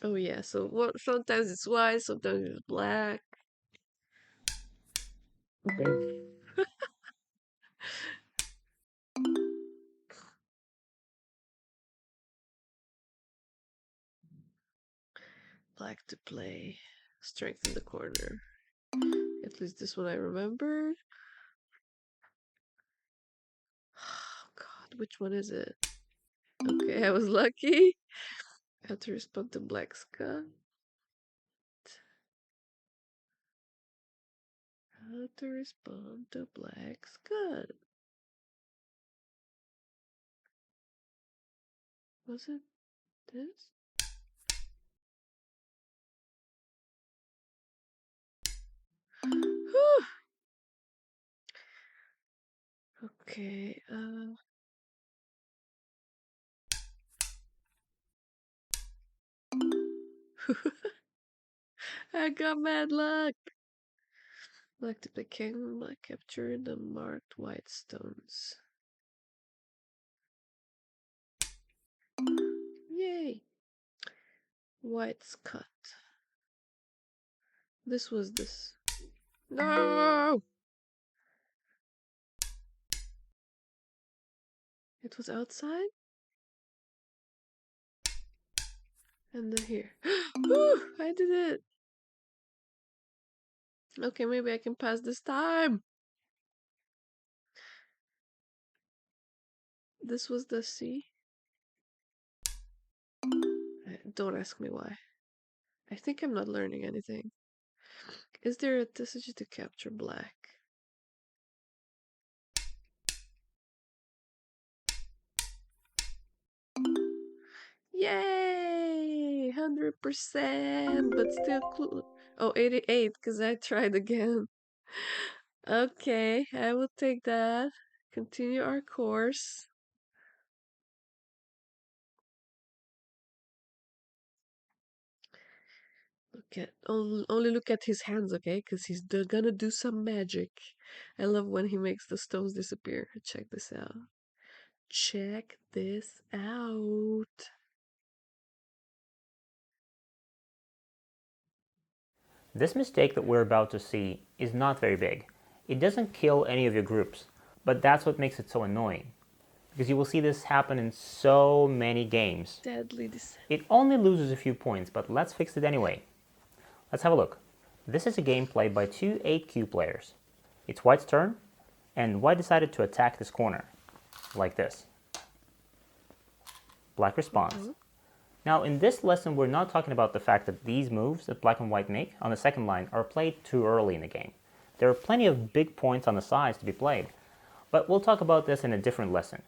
Oh yeah, so what? Sometimes it's white, sometimes it's black. Okay. Black to play. Strength in the corner. At least this one I remembered. Which one is it? Okay, I was lucky. I have to respond to Black's cut. How to respond to Black's cut. Was it this? Whew. Okay, I got mad luck. Black to the king, Black capture the marked white stones. Yay! White's cut. This was this. No! It was outside? And then here. Whew, I did it! Okay, maybe I can pass this time. This was the C. Don't ask me why. I think I'm not learning anything. Is there a decision to capture Black? Yay! 100%, but still clue. Oh, 88, because I tried again. Okay, I will take that. Continue our course. Only look at his hands, okay? Because he's gonna do some magic. I love when he makes the stones disappear. Check this out. Check this out. This mistake that we're about to see is not very big. It doesn't kill any of your groups, but that's what makes it so annoying. Because you will see this happen in so many games. Deadly. It only loses a few points, but let's fix it anyway. Let's have a look. This is a game played by two 8Q players. It's White's turn, and White decided to attack this corner, like this. Black responds. Now in this lesson we're not talking about the fact that these moves that Black and White make on the second line are played too early in the game. There are plenty of big points on the sides to be played, but we'll talk about this in a different lesson.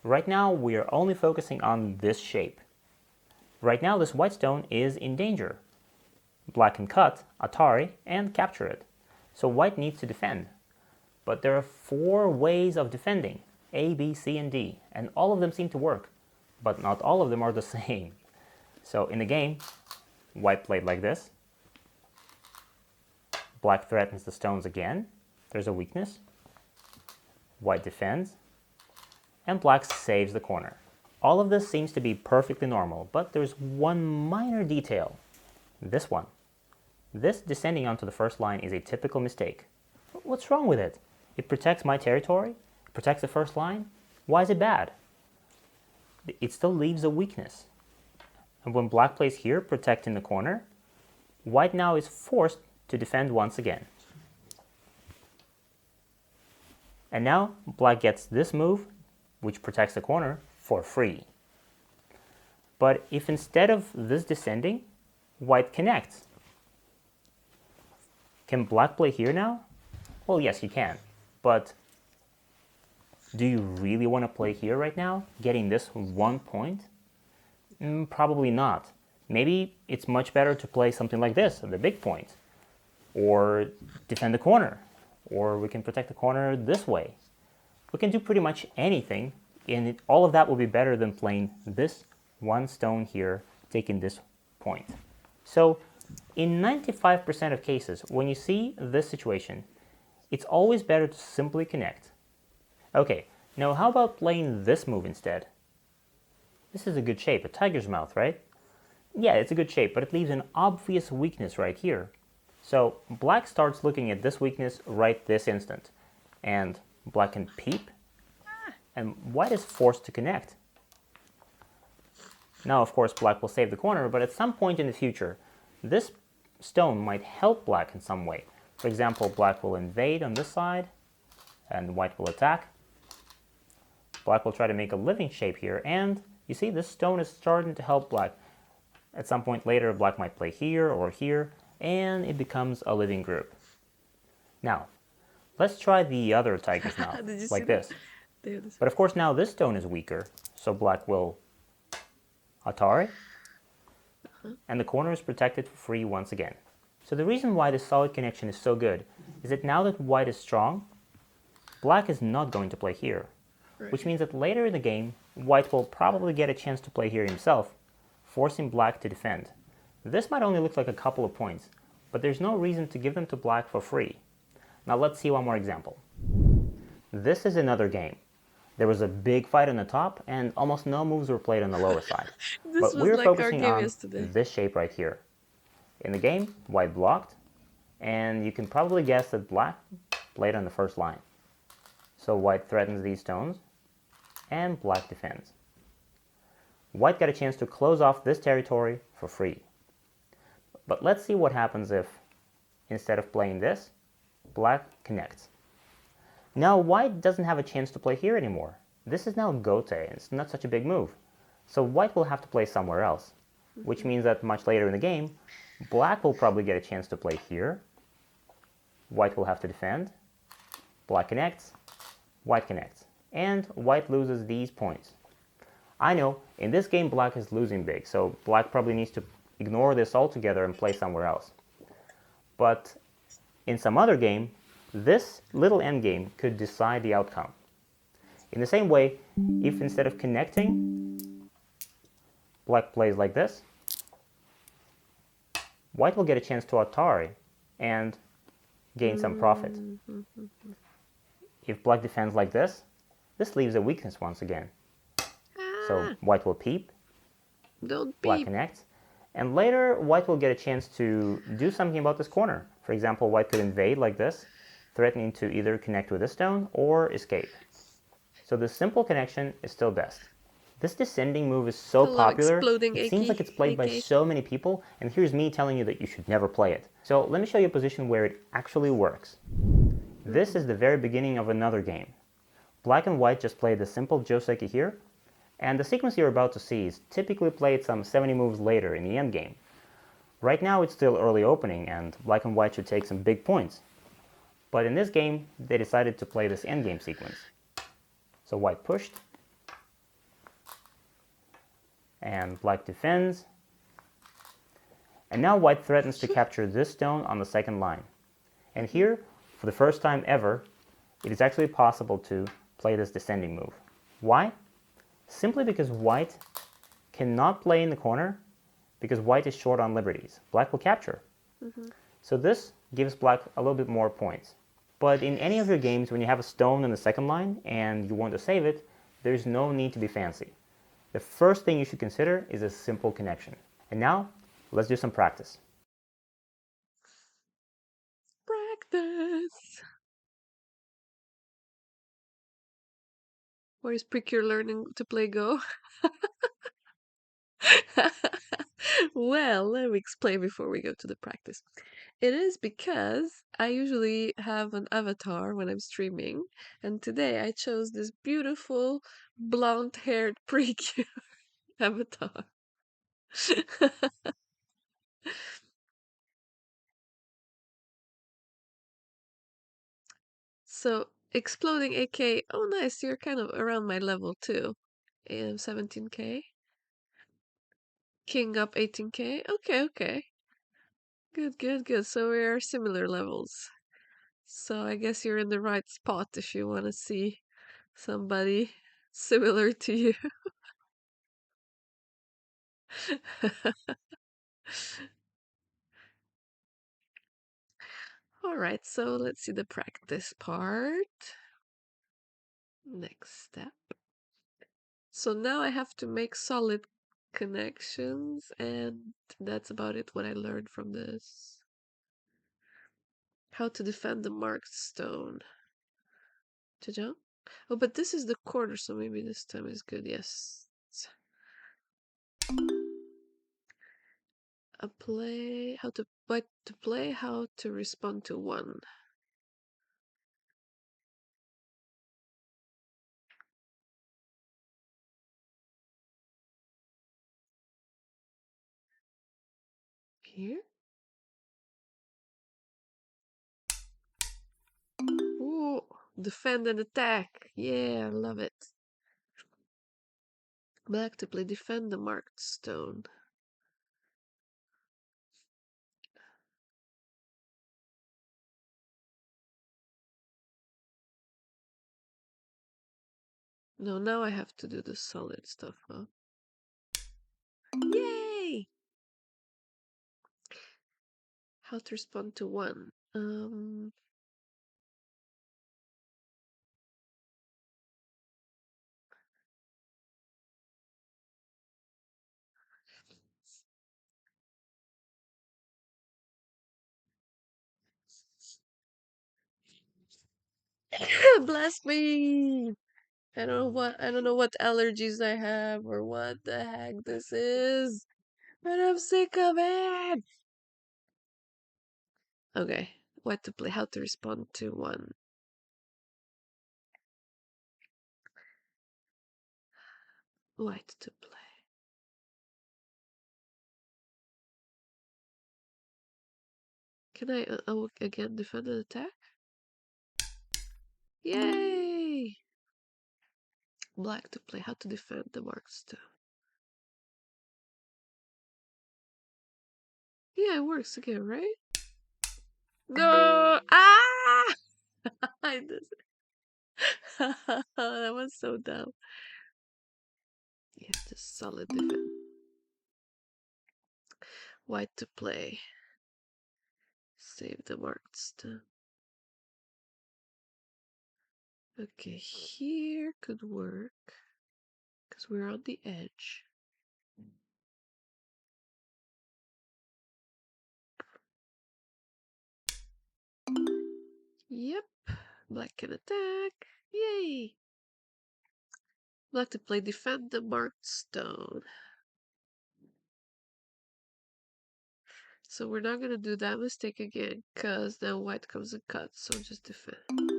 Right now we are only focusing on this shape. Right now this white stone is in danger. Black can cut, Atari, and capture it. So White needs to defend. But there are 4 ways of defending, A, B, C, and D, and all of them seem to work, but not all of them are the same. So in the game, White played like this. Black threatens the stones again. There's a weakness. White defends, and Black saves the corner. All of this seems to be perfectly normal, but there's one minor detail. This one. This descending onto the first line is a typical mistake. What's wrong with it? It protects my territory? It protects the first line? Why is it bad? It still leaves a weakness. And when Black plays here, protecting the corner, White now is forced to defend once again. And now Black gets this move, which protects the corner, for free. But if instead of this descending, White connects, can Black play here now? Well, yes, you can. But do you really want to play here right now, getting this 1 point? Probably not. Maybe it's much better to play something like this, the big point. Or defend the corner. Or we can protect the corner this way. We can do pretty much anything, and all of that will be better than playing this one stone here, taking this point. So in 95% of cases, when you see this situation, it's always better to simply connect. Okay, now how about playing this move instead? This is a good shape, a tiger's mouth, right? Yeah, it's a good shape, but it leaves an obvious weakness right here. So Black starts looking at this weakness right this instant, and Black can peep, and White is forced to connect. Now, of course, Black will save the corner, but at some point in the future, this stone might help Black in some way. For example, Black will invade on this side, and White will attack. black will try to make a living shape here, and you see this stone is starting to help black. At some point later, black might play here or here, and it becomes a living group. Now, let's try the other tiger's mouth, Did you see like that? this. But of course now this stone is weaker, so black will Atari, and the corner is protected for free once again. So the reason why this solid connection is so good is that now that white is strong, black is not going to play here, which means that later in the game, white will probably get a chance to play here himself, forcing black to defend. This might only look like a couple of points, but there's no reason to give them to black for free. Now let's see one more example. This is another game. There was a big fight on the top, and almost no moves were played on the lower side. This But was we're like our focusing game on yesterday. this shape right here. In the game, white blocked, and you can probably guess that black played on the first line. So white threatens these stones, and black defends. White got a chance to close off this territory for free. But let's see what happens if, instead of playing this, black connects. Now white doesn't have a chance to play here anymore. This is now Gote, and it's not such a big move. So white will have to play somewhere else, which means that much later in the game, black will probably get a chance to play here. White will have to defend. Black connects. White connects. And white loses these points. I know, in this game black is losing big, so black probably needs to ignore this altogether and play somewhere else. But in some other game, this little endgame could decide the outcome. In the same way, if instead of connecting, black plays like this, white will get a chance to Atari and gain some profit. If black defends like this leaves a weakness once again. So white will peep, Don't black peep. connects, and later white will get a chance to do something about this corner. For example, white could invade like this, threatening to either connect with this stone or escape. So the simple connection is still best. This descending move is so Hello, popular, exploding it seems like it's played by AK. so many people, and here's me telling you that you should never play it. So let me show you a position where it actually works. This is the very beginning of another game. Black and white just played the simple Joseki here, and the sequence you're about to see is typically played some 70 moves later in the endgame. Right now it's still early opening, and black and white should take some big points. But in this game, they decided to play this endgame sequence. So white pushed, and black defends, and now white threatens to capture this stone on the second line. And here, for the first time ever, it is actually possible to play this descending move. Why? Simply because white cannot play in the corner because white is short on liberties. Black will capture. So this gives black a little bit more points. But in any of your games, when you have a stone in the second line and you want to save it, there's no need to be fancy. The first thing you should consider is a simple connection. And now, let's do some practice. Practice. Where is Precure learning to play Go? Well, let me explain before we go to the practice. It is because I usually have an avatar when I'm streaming, and today I chose this beautiful blonde-haired Precure avatar. So, exploding AK. Oh, nice. You're kind of around my level too. 17k. King up 18k. Okay, okay. Good, good, good. So we are similar levels. So I guess you're in the right spot if you want to see somebody similar to you. All right, so let's see the practice part. Next step. So now I have to make solid connections, and that's about it, what I learned from this. How to defend the marked stone. To jump? Oh, but this is the corner, so maybe this time is good. Yes. A play, how to, but to play, how to respond to one. here. Ooh, defend and attack. Yeah, I love it. Black to play defend the marked stone. No, now I have to do the solid stuff, huh? Yay! How to respond to one. Bless me! I don't know what allergies I have or what the heck this is, but I'm sick of it. Okay, what to play, how to respond to one. What to play. Can I again defend and attack? Yay! Black to play, how to defend the marked stone. Yeah, it works again, right? No! Ah! I just... that was so dumb. Yeah, just solid defense. White to play. Save the marked stone. Okay, here could work. Because we're on the edge. Yep. Black can attack. Yay! Black to play defend the marked stone. So we're not gonna do that mistake again, because then white comes and cuts, so just defend.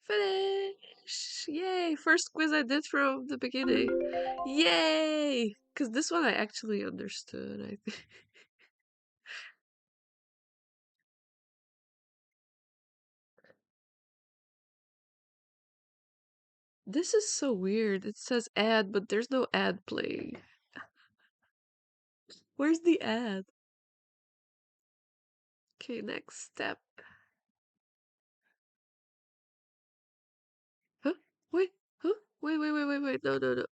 Finish! Yay! First quiz I did from the beginning. Yay! Because this one I actually understood, I think. This is so weird. It says ad, but there's no ad playing. Where's the ad? Okay, next step. Huh? Wait, huh? Wait. No.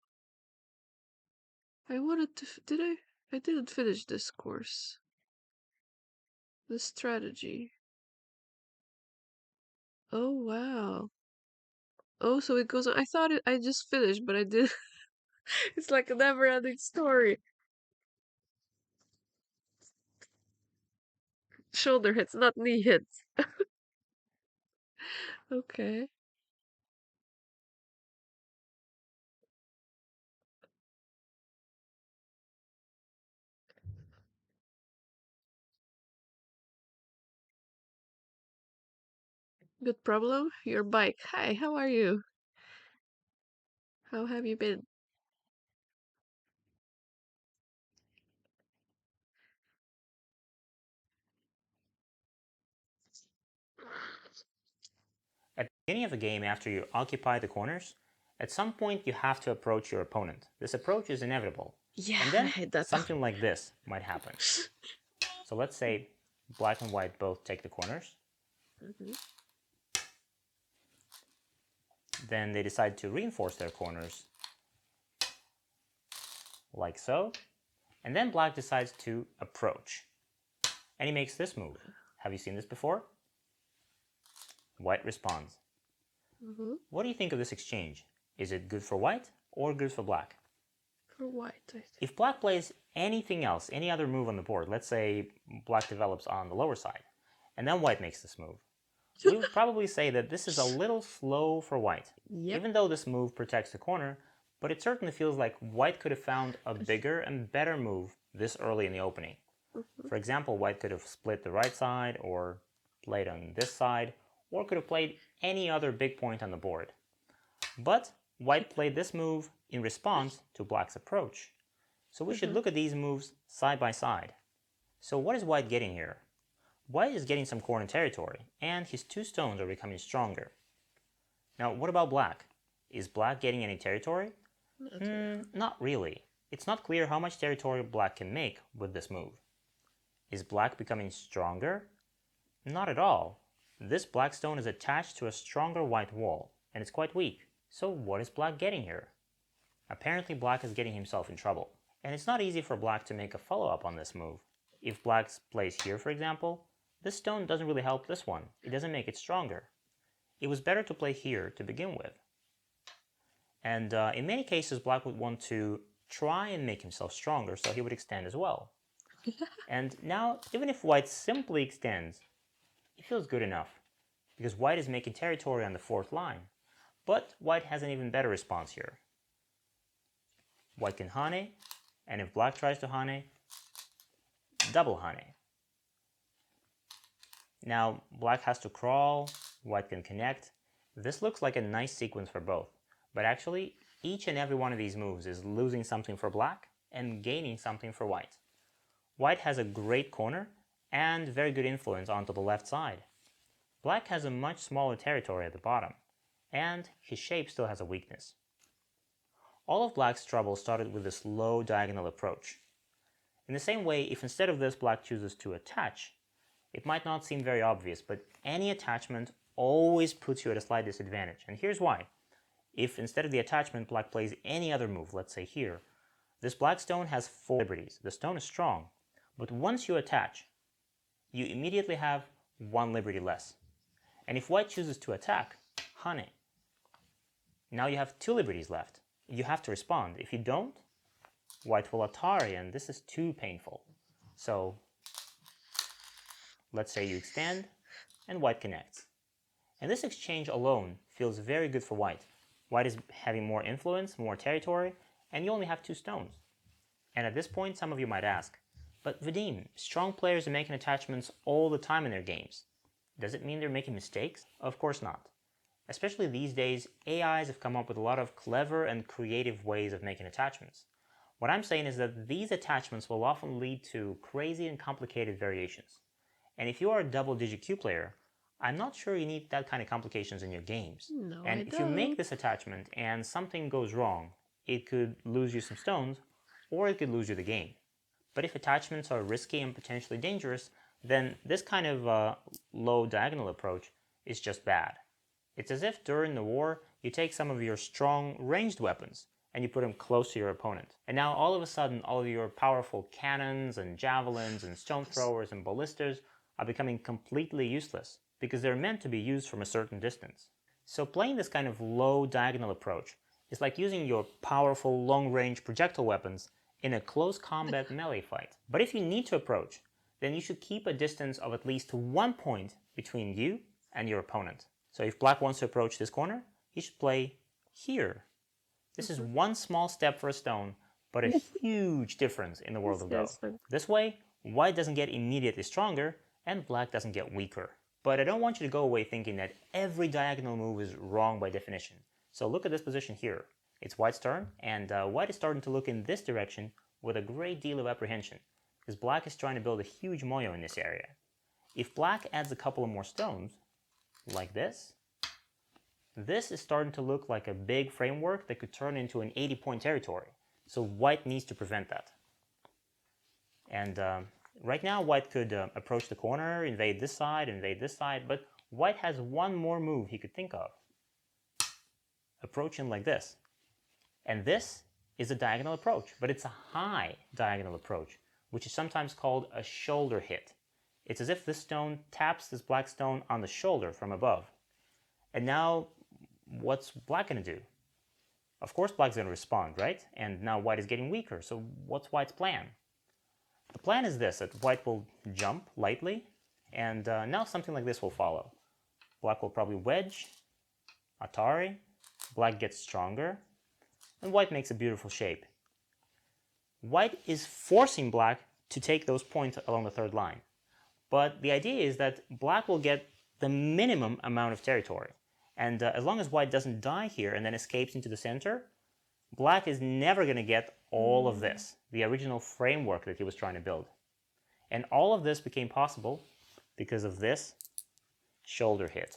I wanted to. Did I? I didn't finish this course. The strategy. Oh, wow. Oh, so it goes on. I thought I just finished, but I did. It's like a never ending story. Shoulder hits, not knee hits. Okay. Good problem? Your bike. Hi, how are you? How have you been? At the beginning of a game, after you occupy the corners, at some point you have to approach your opponent. This approach is inevitable. Yeah, And I then hate that. something like this might happen. So let's say black and white both take the corners. Then they decide to reinforce their corners like so. And then black decides to approach. And he makes this move. Have you seen this before? White responds. What do you think of this exchange? Is it good for white or good for black? For white, I think. If black plays anything else, any other move on the board, let's say black develops on the lower side, and then white makes this move, we would probably say that this is a little slow for white. Yep. Even though this move protects the corner, but it certainly feels like white could have found a bigger and better move this early in the opening. For example, white could have split the right side or played on this side, or could have played any other big point on the board. But white played this move in response to black's approach. So we should look at these moves side by side. So what is white getting here? White is getting some corner territory, and his 2 stones are becoming stronger. Now, what about black? Is black getting any territory? Not really. It's not clear how much territory black can make with this move. Is black becoming stronger? Not at all. This black stone is attached to a stronger white wall, and it's quite weak. So what is black getting here? Apparently black is getting himself in trouble. And it's not easy for black to make a follow-up on this move. If black plays here, for example, this stone doesn't really help this one. It doesn't make it stronger. It was better to play here to begin with. And in many cases, black would want to try and make himself stronger, so he would extend as well. And now, even if white simply extends, it feels good enough, because white is making territory on the 4th line. But white has an even better response here. White can hane, and if black tries to hane, double hane. Now, black has to crawl, white can connect. This looks like a nice sequence for both, but actually, each and every one of these moves is losing something for black and gaining something for white. White has a great corner and very good influence onto the left side. Black has a much smaller territory at the bottom, and his shape still has a weakness. All of black's trouble started with this low diagonal approach. In the same way, if instead of this black chooses to attach, it might not seem very obvious, but any attachment always puts you at a slight disadvantage, and here's why. If instead of the attachment black plays any other move, let's say here, this black stone has 4 liberties. The stone is strong, but once you attach, you immediately have 1 liberty less. And if white chooses to attack, hane, now you have 2 liberties left. You have to respond. If you don't, white will atari, and this is too painful. So let's say you extend, and white connects. And this exchange alone feels very good for white. White is having more influence, more territory, and you only have 2 stones. And at this point, some of you might ask, but Vadim, strong players are making attachments all the time in their games. Does it mean they're making mistakes? Of course not. Especially these days, AIs have come up with a lot of clever and creative ways of making attachments. What I'm saying is that these attachments will often lead to crazy and complicated variations. And if you are a double-digit Q player, I'm not sure you need that kind of complications in your games. No, and I if you make don't. this attachment and something goes wrong, it could lose you some stones, or it could lose you the game. But if attachments are risky and potentially dangerous, then this kind of low diagonal approach is just bad. It's as if during the war, you take some of your strong ranged weapons and you put them close to your opponent. And now all of a sudden, all of your powerful cannons and javelins and stone throwers and ballistas are becoming completely useless because they're meant to be used from a certain distance. So playing this kind of low diagonal approach is like using your powerful long-range projectile weapons in a close combat melee fight. But if you need to approach, then you should keep a distance of at least 1 point between you and your opponent. So if black wants to approach this corner, he should play here. This is one small step for a stone, but a huge difference in the world of Go. This way, white doesn't get immediately stronger, and black doesn't get weaker. But I don't want you to go away thinking that every diagonal move is wrong by definition. So look at this position here. It's white's turn, and white is starting to look in this direction with a great deal of apprehension, because black is trying to build a huge moyo in this area. If black adds a couple of more stones, like this is starting to look like a big framework that could turn into an 80-point territory. So white needs to prevent that. And right now, white could approach the corner, invade this side, but white has one more move he could think of. Approach him like this. And this is a diagonal approach, but it's a high diagonal approach, which is sometimes called a shoulder hit. It's as if this stone taps this black stone on the shoulder from above. And now, what's black going to do? Of course black's going to respond, right? And now white is getting weaker, so what's white's plan? The plan is this, that white will jump lightly, and now something like this will follow. Black will probably wedge, atari, black gets stronger, and white makes a beautiful shape. White is forcing black to take those points along the third line. But the idea is that black will get the minimum amount of territory. And as long as white doesn't die here and then escapes into the center, black is never going to get all of this, the original framework that he was trying to build. And all of this became possible because of this shoulder hit,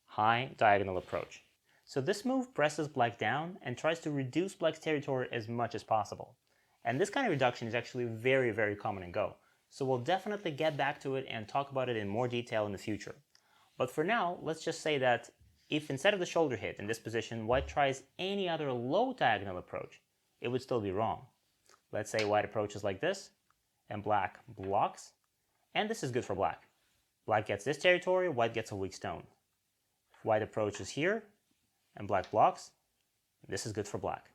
high diagonal approach. So this move presses black down and tries to reduce black's territory as much as possible. And this kind of reduction is actually very, very common in Go. So we'll definitely get back to it and talk about it in more detail in the future. But for now, let's just say that if instead of the shoulder hit in this position, white tries any other low diagonal approach, it would still be wrong. Let's say white approaches like this, and black blocks, and this is good for black. Black gets this territory, white gets a weak stone. If white approaches here, and black blocks, this is good for black.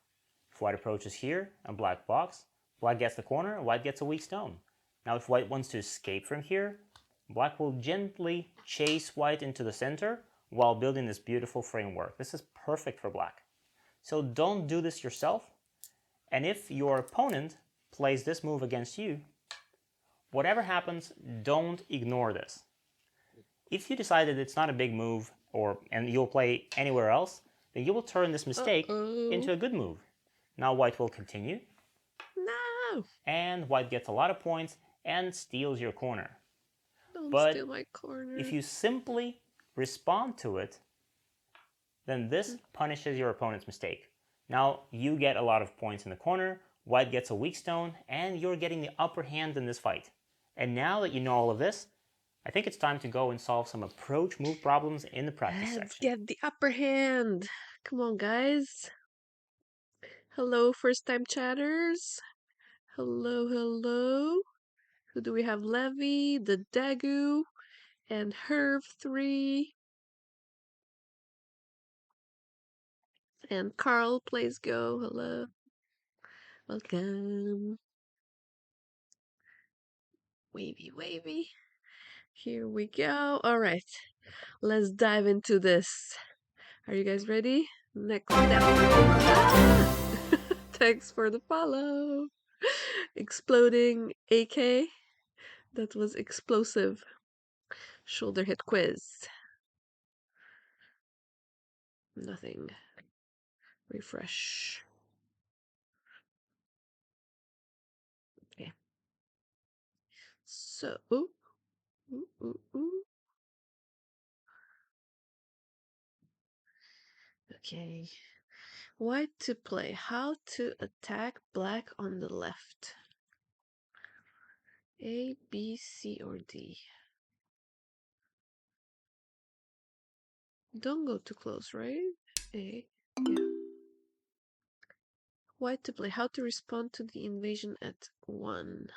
If white approaches here, and black blocks, black gets the corner, white gets a weak stone. Now if white wants to escape from here, black will gently chase white into the center while building this beautiful framework. This is perfect for black. So don't do this yourself. And if your opponent plays this move against you, whatever happens, don't ignore this. If you decide that it's not a big move and you'll play anywhere else, then you will turn this mistake into a good move. Now white will continue. No! And white gets a lot of points and steals your corner. Don't steal my corner. If you simply respond to it, then this punishes your opponent's mistake. Now you get a lot of points in the corner, white gets a weak stone, and you're getting the upper hand in this fight. And now that you know all of this, I think it's time to go and solve some approach move problems in the practice section. Let's get the upper hand. Come on, guys. Hello, first-time chatters. Hello, hello. Who do we have? Levi, the Dagu, and Herv3. And Carl plays Go. Hello. Welcome. Wavy, wavy. Here we go. All right. Let's dive into this. Are you guys ready? Next step. Ah! Thanks for the follow. Exploding AK. That was explosive. Shoulder hit quiz. Nothing. Refresh. Okay. So, ooh, ooh, ooh, ooh. Okay. White to play. How to attack black on the left. A, B, C, or D. Don't go too close, right? A. Yeah. White to play. How to respond to the invasion at 1.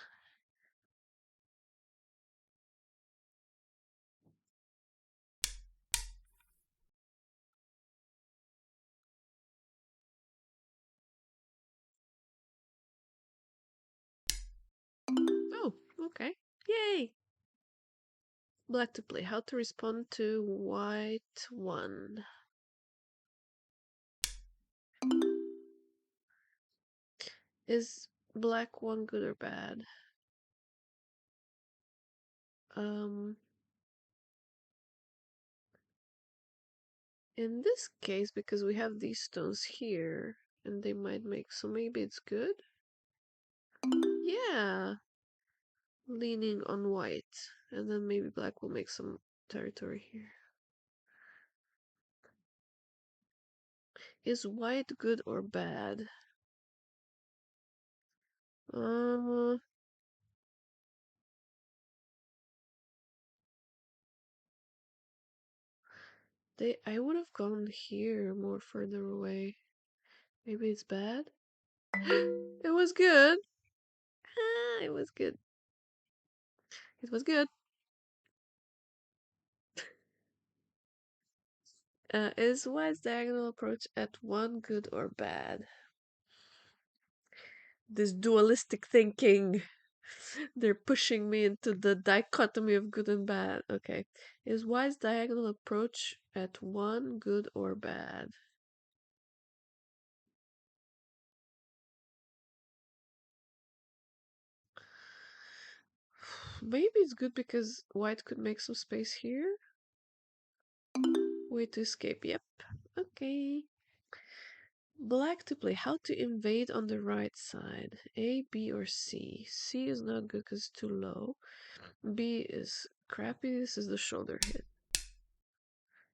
Oh, okay. Yay! Black to play. How to respond to white 1. Is black 1 good or bad? In this case, because we have these stones here, and they might make, so maybe it's good? Yeah! Leaning on white, and then maybe black will make some territory here. Is white good or bad? I would have gone here, more further away. Maybe it's bad? It was good! Ah, it was good. It was good. Is white's diagonal approach at 1 good or bad? This dualistic thinking. They're pushing me into the dichotomy of good and bad. Okay. Is white's diagonal approach at 1 good or bad? Maybe it's good because white could make some space here. Way to escape. Yep. Okay. Black to play. How to invade on the right side. A, B, or C. C is not good because it's too low. B is crappy. This is the shoulder hit.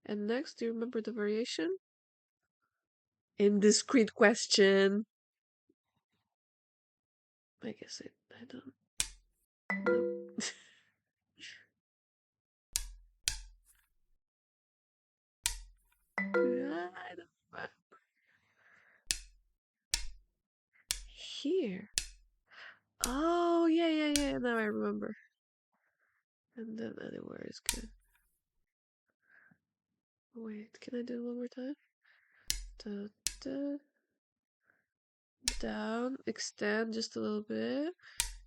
And next, do you remember the variation? Indiscreet question. I guess I don't. Nope. I don't. Here. Oh, yeah. Now I remember. And then anywhere is good. Wait, can I do it one more time? Da, da. Down, extend just a little bit.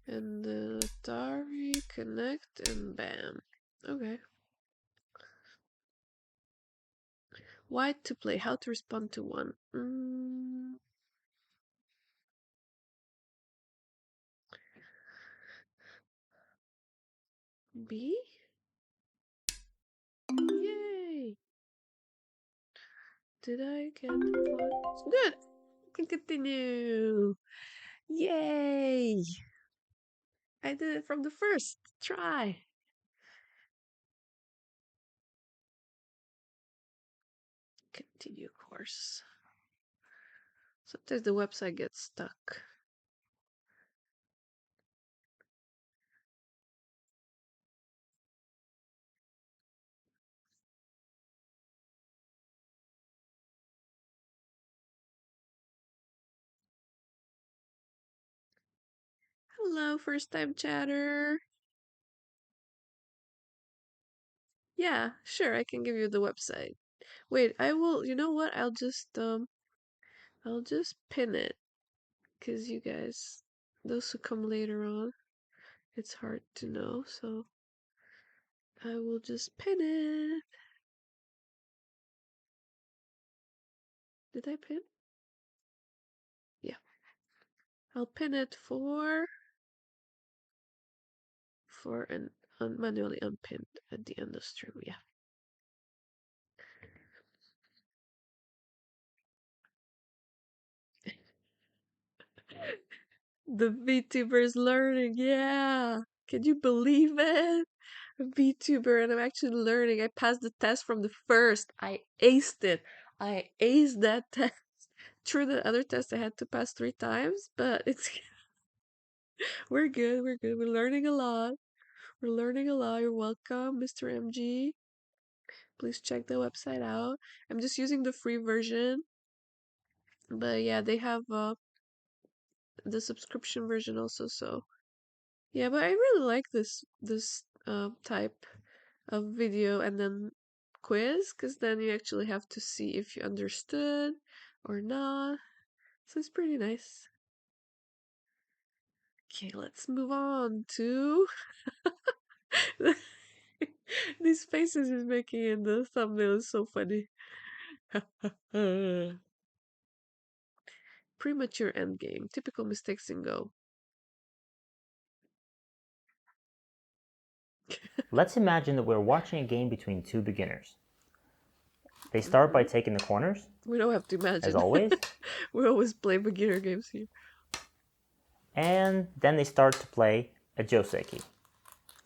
And then Atari, connect, and bam. Okay. White to play. How to respond to one. B? Yay! Did I get points? Good! I can continue! Yay! I did it from the first try! Continue course. Sometimes the website gets stuck. Hello, first time chatter. Yeah, sure, I can give you the website. Wait, I will, you know what? I'll just pin it. Cause you guys, those who come later on, it's hard to know, so I will just pin it. Did I pin? Yeah. I'll pin it for an manually unpinned at the end of stream, yeah. The VTuber is learning, yeah. Can you believe it? A VTuber, and I'm actually learning. I passed the test from the first. I aced it. I aced that test. True, the other test I had to pass 3 times, but it's we're good. We're learning a lot. We're learning a lot. You're welcome, Mr. MG. Please check the website out. I'm just using the free version, but yeah, they have the subscription version also. So yeah, but I really like this type of video and then quiz, because then you actually have to see if you understood or not. So it's pretty nice. Okay, let's move on to these faces he's making in the thumbnail is so funny. Premature endgame. Typical mistakes in Go. Let's imagine that we're watching a game between two beginners. They start by taking the corners. We don't have to imagine. As always. We always play beginner games here. And then they start to play a joseki.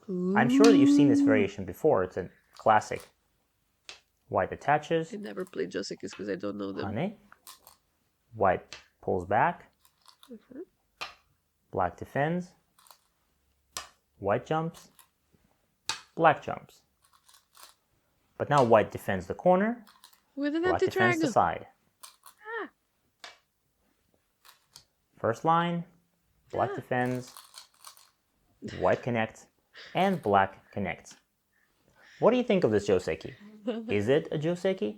I'm sure that you've seen this variation before. It's a classic. White attaches. I never played josekis because I don't know them. Hane. White pulls back. Black defends. White jumps. Black jumps. But now white defends the corner. With an Black defends the anti-triangle. side. First line, black defends, white connects, and black connects. What do you think of this joseki? Is it a joseki?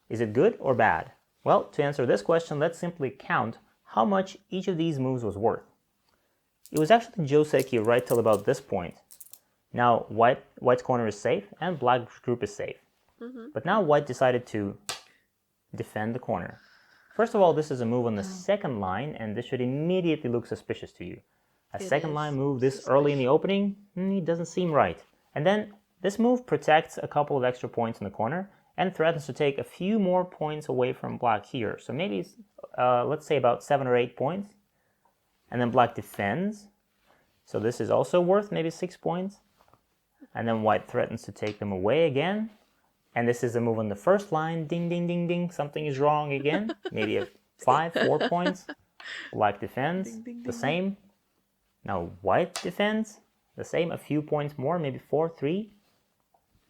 Is it good or bad? Well, to answer this question, let's simply count how much each of these moves was worth. It was actually joseki right till about this point. Now white's corner is safe and black group is safe. But now white decided to defend the corner. First of all, this is a move on the second line, and this should immediately look suspicious to you. A second line move this early in the opening, it doesn't seem right. And then this move protects a couple of extra points in the corner, and threatens to take a few more points away from black here. So maybe, let's say about 7 or 8 points. And then black defends. So this is also worth maybe 6 points. And then white threatens to take them away again. And this is a move on the first line. Ding, ding, ding, ding. Something is wrong again. Maybe a 5, 4 points. Black defends. Ding, ding, The ding. same. Now white defends. The same. A few points more. Maybe 4, 3.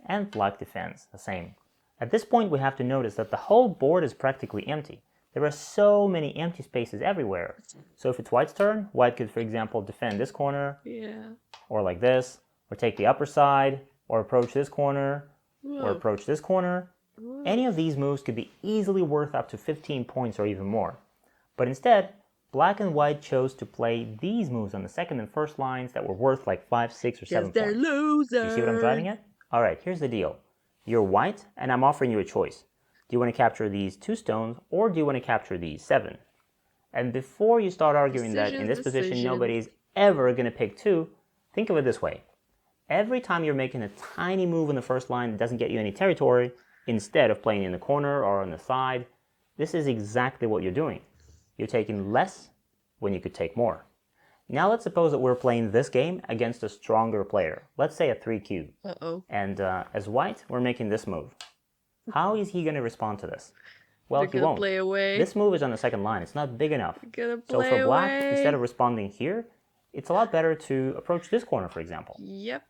And black defends. The same. At this point, we have to notice that the whole board is practically empty. There are so many empty spaces everywhere. So if it's white's turn, white could, for example, defend this corner. Yeah. Or like this. Or take the upper side. Or approach this corner. Whoa. Or approach this corner. Whoa. Any of these moves could be easily worth up to 15 points or even more. But instead, black and white chose to play these moves on the second and first lines that were worth like 5, 6, or 7 they're points. losers. You see what I'm driving at? Alright, here's the deal. You're white, and I'm offering you a choice. Do you want to capture these 2 stones, or do you want to capture these 7? And before you start arguing that in this position nobody's ever going to pick 2, think of it this way. Every time you're making a tiny move in the first line that doesn't get you any territory, instead of playing in the corner or on the side, this is exactly what you're doing. You're taking less when you could take more. Now let's suppose that we're playing this game against a stronger player. Let's say a 3-cube. Uh-oh. And as white, we're making this move. How is he going to respond to this? Well, They're he gonna won't. play away. This move is on the second line. It's not big enough. Gonna So play for black, away. instead of responding here, it's a lot better to approach this corner, for example. Yep.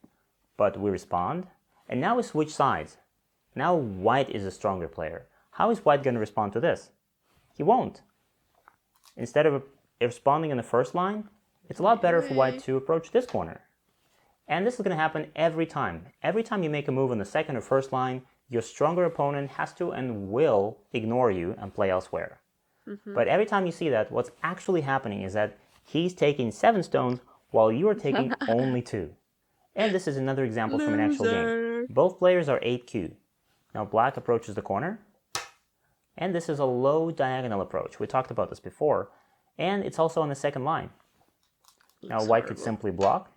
But we respond, and now we switch sides. Now white is a stronger player. How is white going to respond to this? He won't. Instead of responding in the first line, it's a lot better for white to approach this corner. And this is going to happen every time. Every time you make a move on the second or first line, your stronger opponent has to and will ignore you and play elsewhere. But every time you see that, what's actually happening is that he's taking 7 stones while you are taking only 2. And this is another example from an actual game. Both players are 8Q. Now black approaches the corner. And this is a low diagonal approach. We talked about this before. And it's also on the second line. Now white could simply block.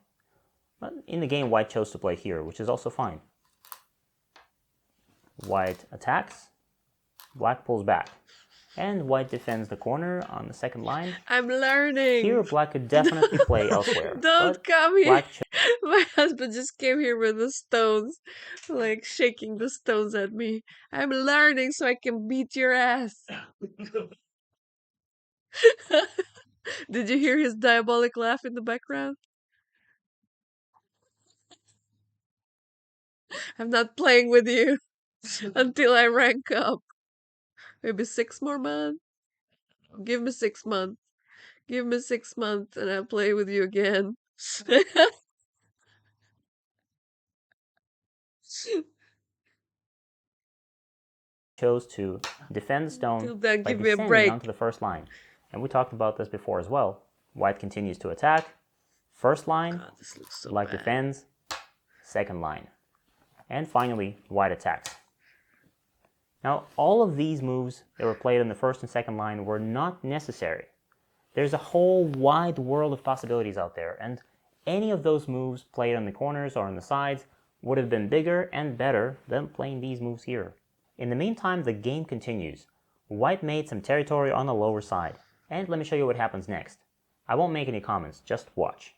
But in the game, white chose to play here, which is also fine. White attacks. Black pulls back. And white defends the corner on the second line. I'm learning. Here, black could definitely play elsewhere. Don't come here. Black My husband just came here with the stones, like shaking the stones at me. I'm learning so I can beat your ass. Did you hear his diabolic laugh in the background? I'm not playing with you until I rank up. Maybe 6 more months? Give me 6 months. Give me 6 months and I'll play with you again. chose to defend the stone by Give me a descending break. onto the first line. And we talked about this before as well. White continues to attack. First line, God, this looks so black bad. defends. Second line. And finally, white attacks. Now, all of these moves that were played on the first and second line were not necessary. There's a whole wide world of possibilities out there, and any of those moves played on the corners or on the sides would have been bigger and better than playing these moves here. In the meantime, the game continues. White made some territory on the lower side, and let me show you what happens next. I won't make any comments, just watch.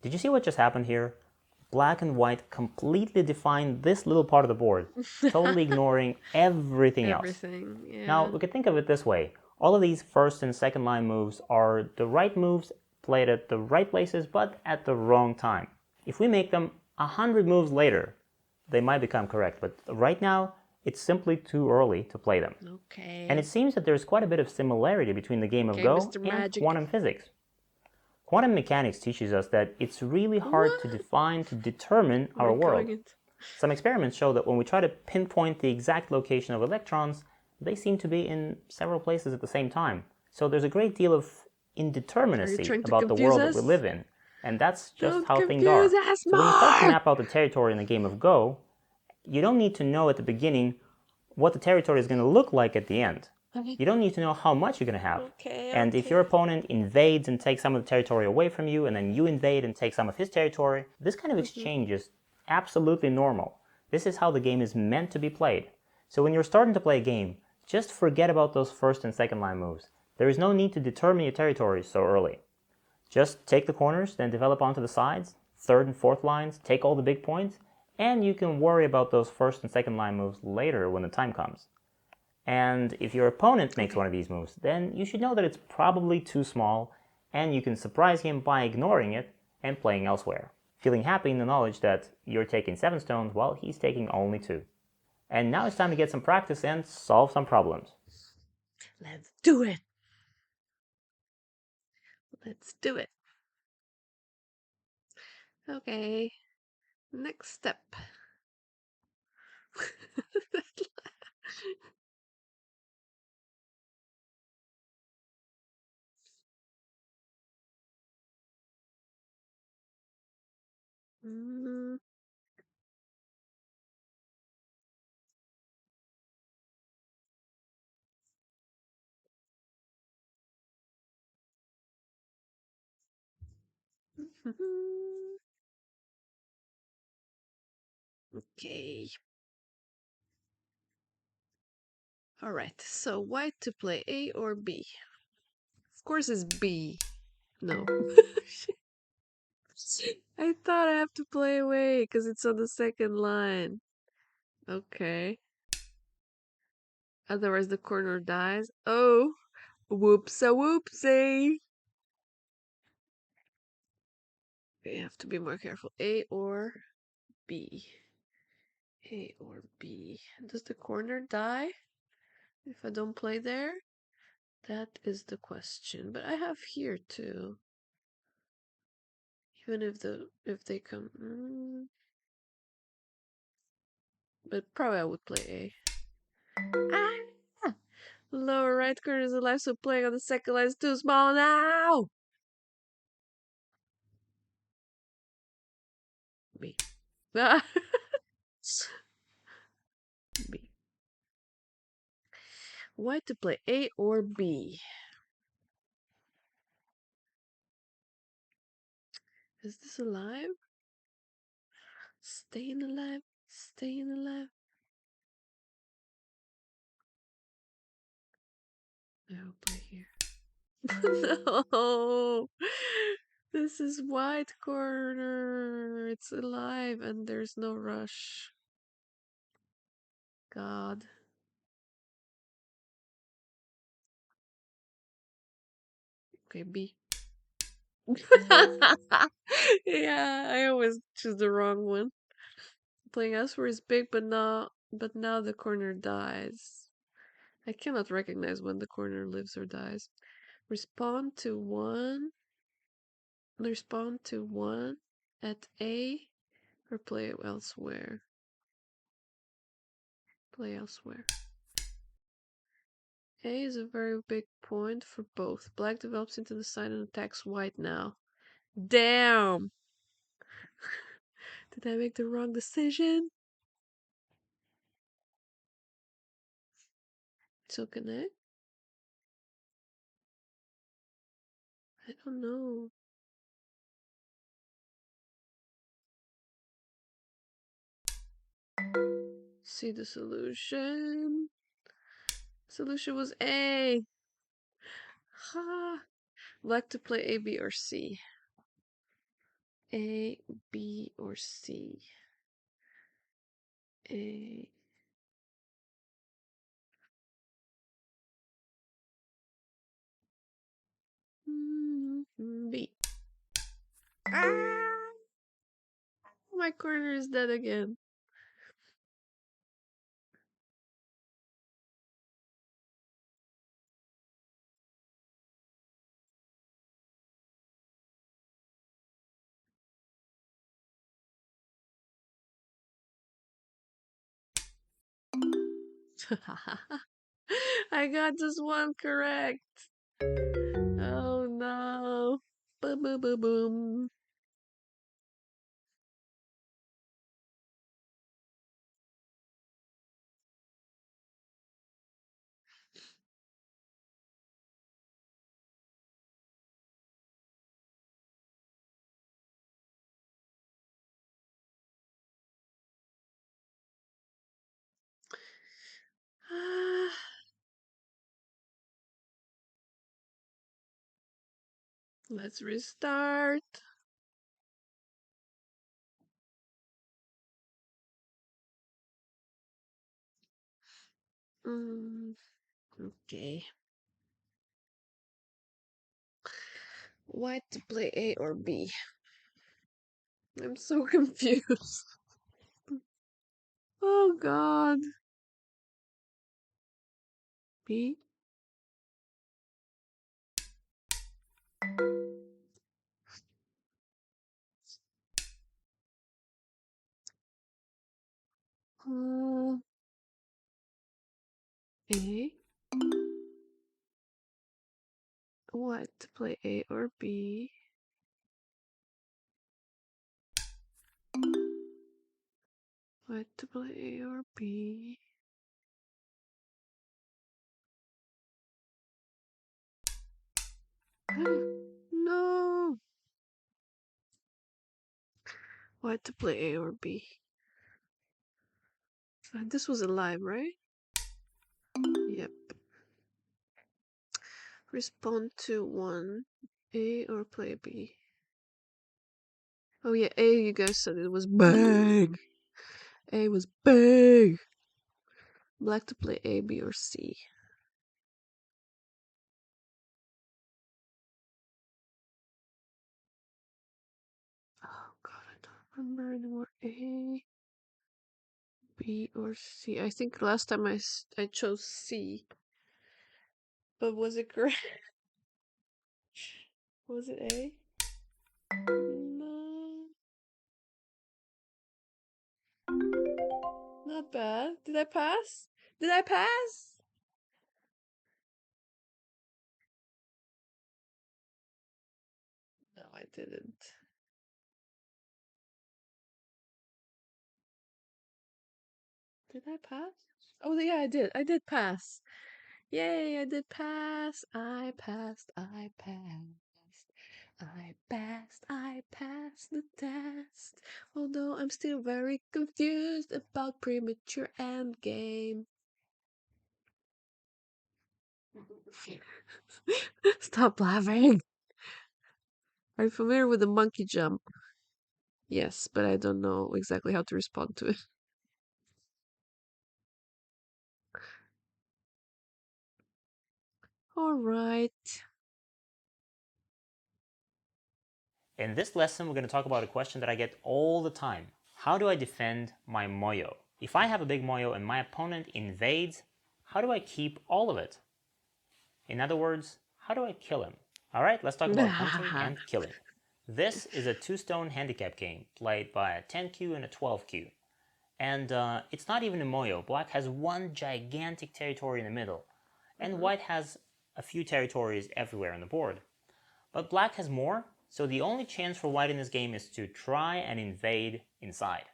Did you see what just happened here? Black and white completely defined this little part of the board, totally ignoring everything else. Everything, yeah. Now, we could think of it this way. All of these first and second line moves are the right moves played at the right places, but at the wrong time. If we make them 100 moves later, they might become correct, but right now, it's simply too early to play them. Okay. And it seems that there's quite a bit of similarity between the game of Okay, Go Mr. and Magic. quantum physics. Quantum mechanics teaches us that it's really hard to define, to determine our world. Some experiments show that when we try to pinpoint the exact location of electrons, they seem to be in several places at the same time. So there's a great deal of indeterminacy about the world that we live in. And that's just how things are. So when you start to map out the territory in a game of Go, you don't need to know at the beginning what the territory is going to look like at the end. You don't need to know how much you're going to have. And if your opponent invades and takes some of the territory away from you, and then you invade and take some of his territory, this kind of exchange is absolutely normal. This is how the game is meant to be played. So when you're starting to play a game, just forget about those first and second line moves. There is no need to determine your territory so early. Just take the corners, then develop onto the sides, third and fourth lines, take all the big points, and you can worry about those first and second line moves later when the time comes. And if your opponent makes one of these moves, then you should know that it's probably too small, and you can surprise him by ignoring it and playing elsewhere, feeling happy in the knowledge that you're taking 7 stones while he's taking only 2. And now it's time to get some practice and solve some problems. Let's do it! Let's do it! Okay, next step. Mm. Okay. Alright, so white to play A or B? Of course it's B. No. I thought I have to play away because it's on the second line. Okay. Otherwise the corner dies. Oh, whoopsie. We have to be more careful. A or B? A or B? Does the corner die if I don't play there? That is the question. But I have here too. Even if they come. But probably I would play A. Ah! Lower right corner is alive, so playing on the second line is too small now. B. Ah. B. White to play A or B? Is this alive? Staying alive? Staying alive? I will play here. No! This is white corner. It's alive and there's no rush. God. Okay, B. Yeah, I always choose the wrong one. Playing elsewhere is big, but now the corner dies. I cannot recognize when the corner lives or dies. Respond to one. Respond to one at A or play elsewhere. Play elsewhere. A is a very big point for both. Black develops into the side and attacks white now. Damn! Did I make the wrong decision? So can I? I don't know. See the solution. Solution was A. Ha! Black to play A, B, or C. A, B, or C. A. B. Ah! My corner is dead again. I got just one correct. Oh no. Boom, boom, boom, boom. Let's restart. Okay. White to play A or B? I'm so confused. Oh god. B? Uh, A? What to play A or B? What to play A or B? No! What to play A or B? This was alive, right? Yep. Respond to one. A or play B? Oh yeah, A, you guys said it was big. A was big. Black to play A, B, or C. Oh god, I don't remember anymore. A, B, or C. I think last time I chose C. But was it correct? Was it A? No. Not bad. Did I pass? Did I pass? No, I didn't. Did I pass? Oh yeah, I did. I did pass. Yay, I did pass. I passed. I passed. I passed the test. Although I'm still very confused about premature endgame. Stop laughing. Are you familiar with the monkey jump? Yes, but I don't know exactly how to respond to it. Alright. In this lesson, we're going to talk about a question that I get all the time. How do I defend my moyo? If I have a big moyo and my opponent invades, how do I keep all of it? In other words, how do I kill him? Alright, let's talk about hunting and killing. This is a 2-stone handicap game played by a 10Q and a 12Q. And it's not even a moyo. Black has one gigantic territory in the middle, and white has a few territories everywhere on the board. But black has more, so the only chance for white in this game is to try and invade inside.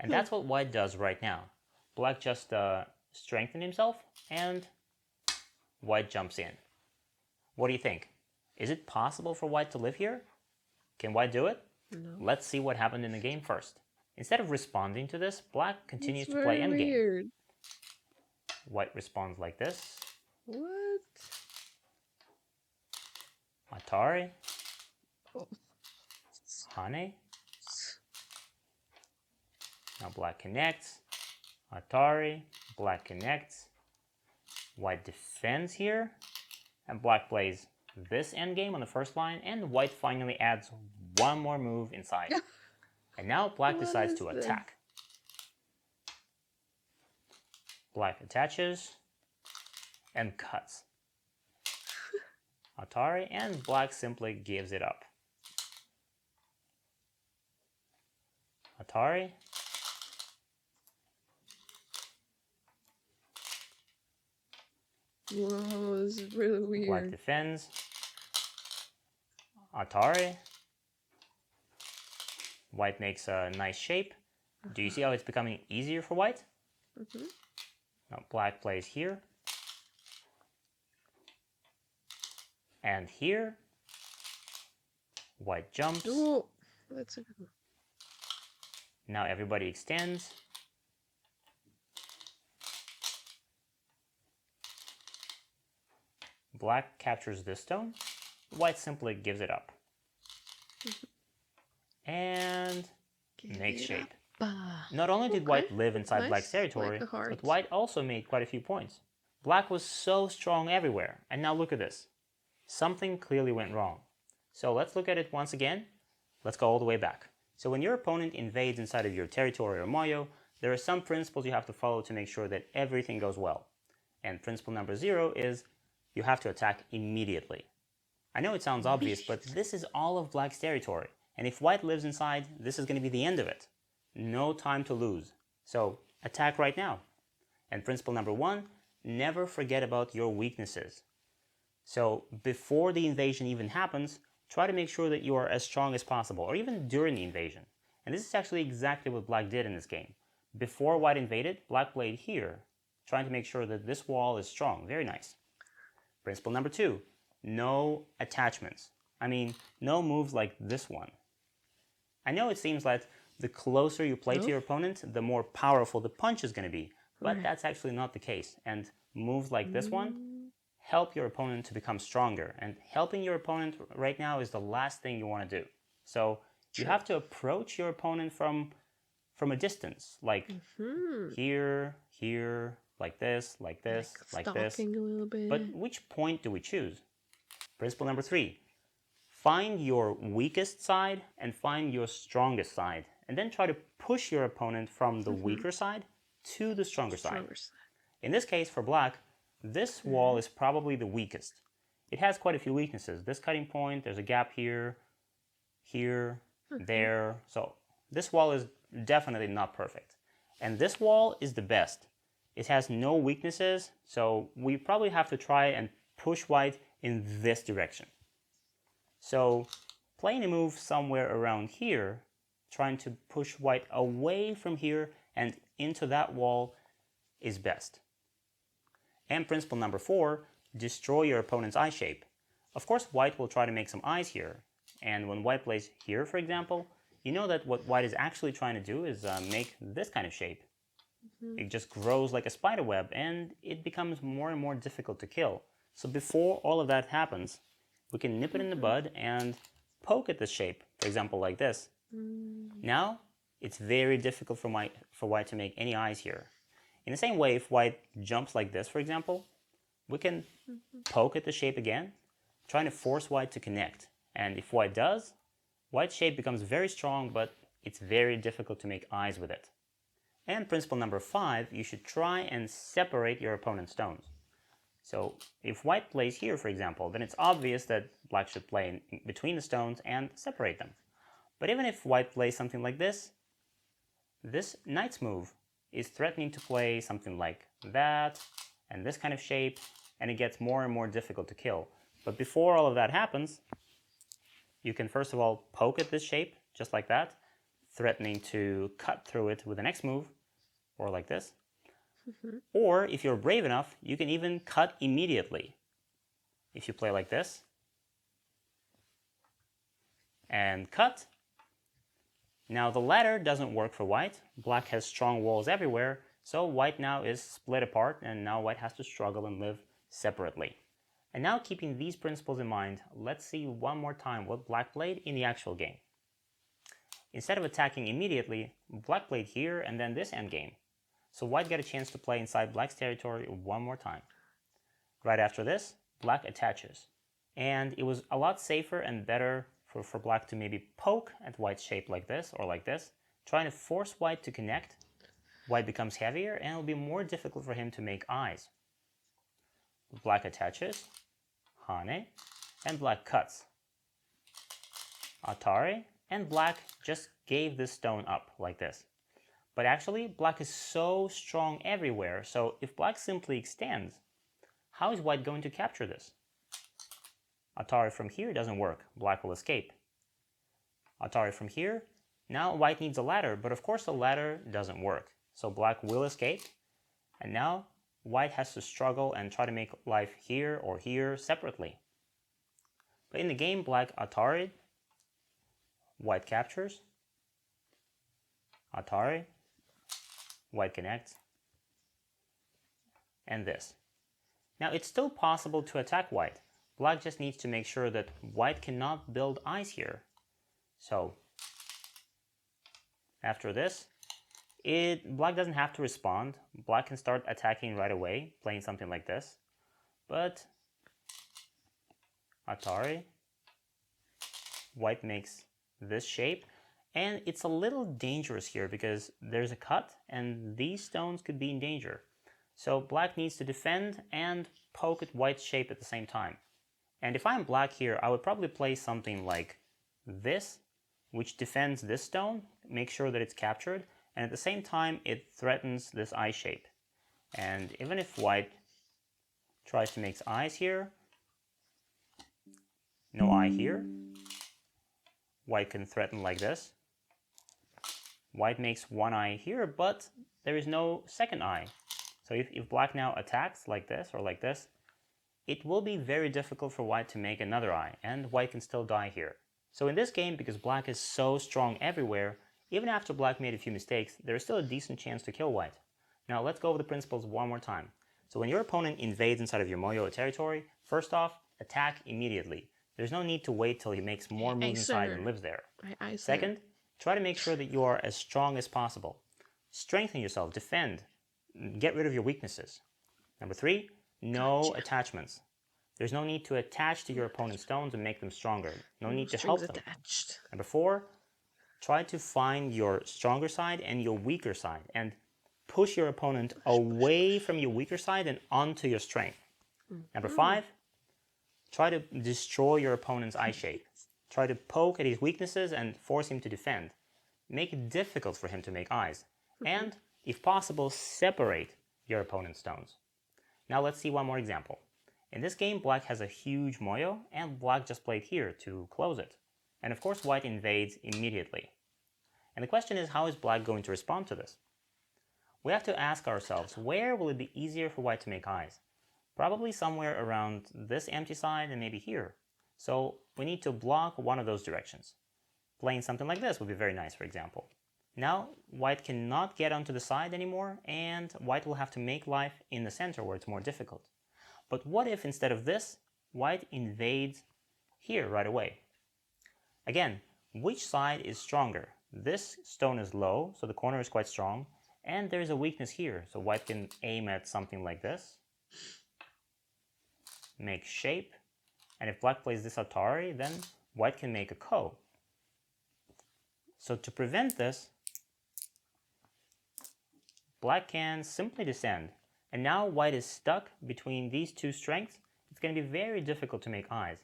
And that's what white does right now. Black just strengthened himself, and white jumps in. What do you think? Is it possible for white to live here? Can white do it? No. Let's see what happened in the game first. Instead of responding to this, black continues It's to play very endgame. weird. White responds like this. What? Atari. Oh. Hane. Now black connects. Atari. Black connects. White defends here. And black plays this endgame on the first line. And white finally adds one more move inside. And now black What decides is to this? attack. Black attaches and cuts. Atari, and black simply gives it up. Atari. Whoa, this is really Black weird. defends. Atari. White makes a nice shape. Do you see how it's becoming easier for white? Mm-hmm. Now black plays here. And here. White jumps. Oh, that's a good one. Now everybody extends. Black captures this stone. White simply gives it up. And makes shape. Not only did white live inside black's territory, like a heart. but white also made quite a few points. Black was so strong everywhere, and now look at this. Something clearly went wrong. So let's look at it once again. Let's go all the way back. So when your opponent invades inside of your territory or Mayo, there are some principles you have to follow to make sure that everything goes well. And principle number 0 is you have to attack immediately. I know it sounds obvious, but this is all of black's territory. And if white lives inside, this is going to be the end of it. No time to lose. So attack right now. And principle number 1, never forget about your weaknesses. So before the invasion even happens, try to make sure that you are as strong as possible, or even during the invasion. And this is actually exactly what black did in this game. Before white invaded, black played here, trying to make sure that this wall is strong. Very nice. Principle number 2, no attachments. I mean, no moves like this one. I know it seems like the closer you play to your opponent, the more powerful the punch is going to be, but that's actually not the case. And moves like this one help your opponent to become stronger. And helping your opponent right now is the last thing you want to do. So you have to approach your opponent from a distance, like here, here, like this, like this, like this. A little bit. But which point do we choose? Principle number 3, find your weakest side and find your strongest side, and then try to push your opponent from the weaker side to the stronger side. In this case, for black, this wall is probably the weakest. It has quite a few weaknesses. This cutting point, there's a gap here, here, there. So this wall is definitely not perfect. And this wall is the best. It has no weaknesses, so we probably have to try and push white in this direction. So playing a move somewhere around here, trying to push white away from here and into that wall is best. And principle number 4, destroy your opponent's eye shape. Of course, white will try to make some eyes here. And when white plays here, for example, you know that what white is actually trying to do is make this kind of shape. It just grows like a spider web, and it becomes more and more difficult to kill. So before all of that happens, we can nip it in the bud and poke at this shape, for example, like this. Now, it's very difficult for white to make any eyes here. In the same way, if white jumps like this, for example, we can poke at the shape again, trying to force white to connect. And if white does, white's shape becomes very strong, but it's very difficult to make eyes with it. And principle number 5, you should try and separate your opponent's stones. So if white plays here, for example, then it's obvious that black should play in between the stones and separate them. But even if white plays something like this knight's move is threatening to play something like that and this kind of shape, and it gets more and more difficult to kill. But before all of that happens, you can first of all poke at this shape, just like that, threatening to cut through it with the next move, or like this. Or if you're brave enough, you can even cut immediately. If you play like this, and cut. Now the latter doesn't work for white. Black has strong walls everywhere, so white now is split apart, and now white has to struggle and live separately. And now, keeping these principles in mind, let's see one more time what black played in the actual game. Instead of attacking immediately, black played here and then this endgame. So white got a chance to play inside black's territory one more time. Right after this, black attaches. And it was a lot safer and better for black to maybe poke at white's shape like this or like this, trying to force white to connect. White becomes heavier and it'll be more difficult for him to make eyes. Black attaches, Hane, and black cuts. Atari, and black just gave this stone up like this. But actually, black is so strong everywhere, so if black simply extends, how is white going to capture this? Atari from here doesn't work. Black will escape. Atari from here. Now white needs a ladder, but of course a ladder doesn't work. So black will escape. And now white has to struggle and try to make life here or here separately. But in the game, black Atari, white captures, Atari, white connects, and this. Now it's still possible to attack white. Black just needs to make sure that white cannot build eyes here. So after this, black doesn't have to respond. Black can start attacking right away, playing something like this. But Atari, white makes this shape, and it's a little dangerous here because there's a cut and these stones could be in danger. So black needs to defend and poke at white's shape at the same time. And if I'm black here, I would probably play something like this, which defends this stone, make sure that it's captured, and at the same time it threatens this eye shape. And even if white tries to make eyes here, no eye here, white can threaten like this. White makes one eye here, but there is no second eye. So if black now attacks like this or like this, it will be very difficult for white to make another eye, and white can still die here. So in this game, because black is so strong everywhere, even after black made a few mistakes, there is still a decent chance to kill white. Now let's go over the principles one more time. So when your opponent invades inside of your moyo territory, first off, attack immediately. There's no need to wait till he makes more moves inside and lives there. Second, try to make sure that you are as strong as possible. Strengthen yourself, defend, get rid of your weaknesses. Number 3, no attachments. There's no need to attach to your opponent's stones and make them stronger. No need to help them. Number 4, try to find your stronger side and your weaker side and push your opponent away from your weaker side and onto your strength. Number 5, try to destroy your opponent's eye shape. Try to poke at his weaknesses and force him to defend. Make it difficult for him to make eyes. And, if possible, separate your opponent's stones. Now let's see one more example. In this game, black has a huge moyo, and black just played here to close it. And of course, white invades immediately. And the question is, how is black going to respond to this? We have to ask ourselves, where will it be easier for white to make eyes? Probably somewhere around this empty side and maybe here. So we need to block one of those directions. Playing something like this would be very nice, for example. Now, white cannot get onto the side anymore, and white will have to make life in the center where it's more difficult. But what if instead of this, white invades here right away? Again, which side is stronger? This stone is low, so the corner is quite strong, and there's a weakness here, so white can aim at something like this, make shape, and if black plays this Atari, then white can make a ko. So to prevent this, black can simply descend, and now white is stuck between these two strengths. It's going to be very difficult to make eyes.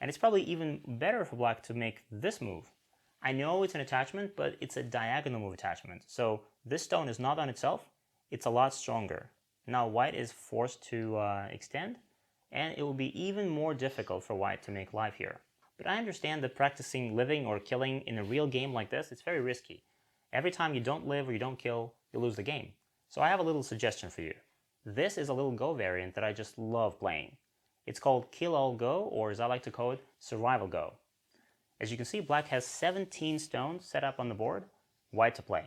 And it's probably even better for black to make this move. I know it's an attachment, but it's a diagonal move attachment. So this stone is not on itself, it's a lot stronger. Now white is forced to extend, and it will be even more difficult for white to make life here. But I understand that practicing living or killing in a real game like this, it's very risky. Every time you don't live or you don't kill, you lose the game. So I have a little suggestion for you. This is a little Go variant that I just love playing. It's called Kill All Go, or as I like to call it, Survival Go. As you can see, black has 17 stones set up on the board, white to play.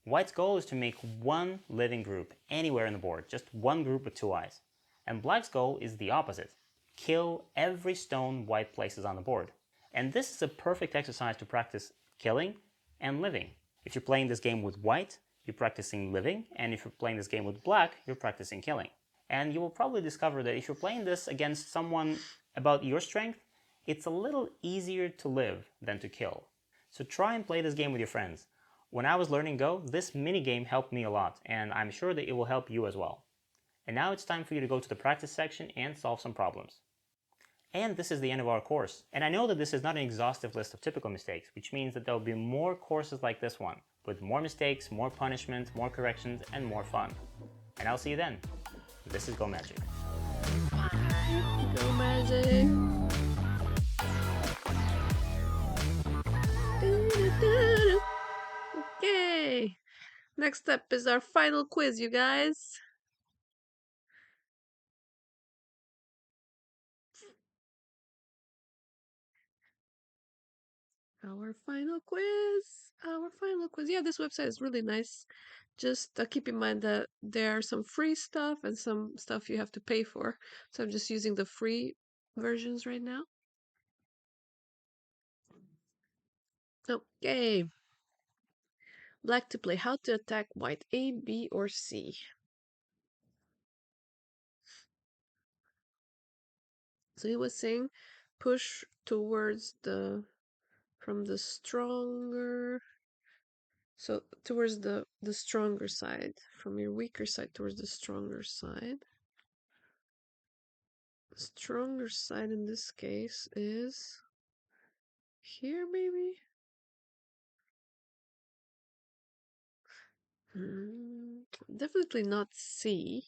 White's goal is to make one living group anywhere on the board, just one group with 2 eyes. And black's goal is the opposite. Kill every stone white places on the board. And this is a perfect exercise to practice killing and living. If you're playing this game with white, you're practicing living, and if you're playing this game with black, you're practicing killing. And you will probably discover that if you're playing this against someone about your strength, it's a little easier to live than to kill. So try and play this game with your friends. When I was learning Go, this mini game helped me a lot, and I'm sure that it will help you as well. And now it's time for you to go to the practice section and solve some problems. And this is the end of our course. And I know that this is not an exhaustive list of typical mistakes, which means that there will be more courses like this one, with more mistakes, more punishments, more corrections, and more fun. And I'll see you then. This is Go Magic. Go magic. Okay. Next up is our final quiz, you guys. Our final quiz. Our final quiz. Yeah, this website is really nice. Just keep in mind that there are some free stuff and some stuff you have to pay for. So I'm just using the free versions right now. Okay. Black to play. How to attack white. A, B, or C. So he was saying push towards from the stronger, so towards the stronger side, from your weaker side towards the stronger side. The stronger side in this case is here, maybe? Definitely not C.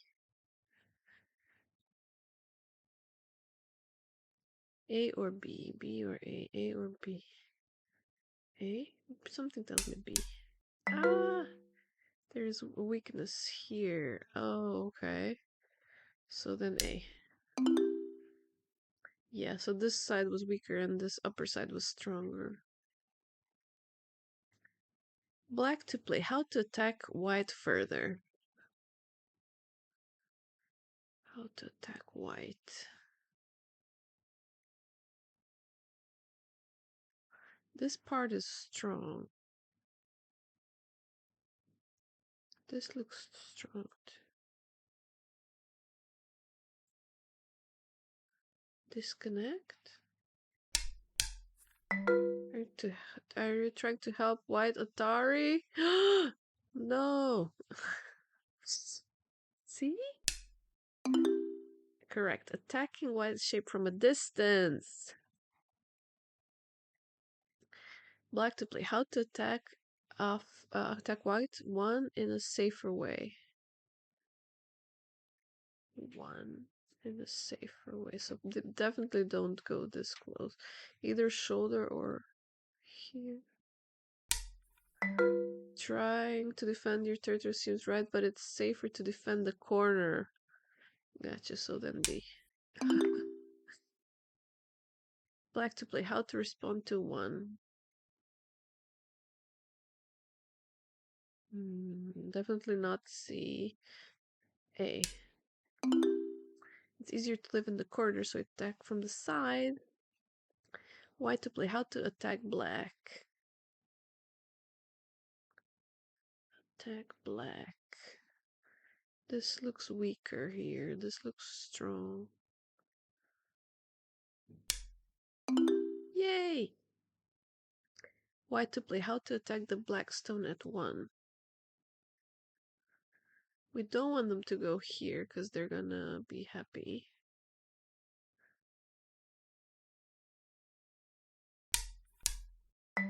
A or B, B or A or B. A? Something tells me B. Ah, there's a weakness here. Oh, okay. So then A. Yeah, so this side was weaker and this upper side was stronger. Black to play. How to attack white further. How to attack white. This part is strong. This looks strong. Disconnect. Are you trying to help white Atari? No. See? Correct. Attacking white shape from a distance. Black to play. How to attack white one in a safer way. One in a safer way. So definitely don't go this close. Either shoulder or here. Trying to defend your territory seems right, but it's safer to defend the corner. Gotcha, so then B. Black to play. How to respond to one. Definitely not C. A. It's easier to live in the corner, so attack from the side. White to play. How to attack black. Attack black. This looks weaker here. This looks strong. Yay! White to play. How to attack the black stone at 1. We don't want them to go here because they're gonna be happy.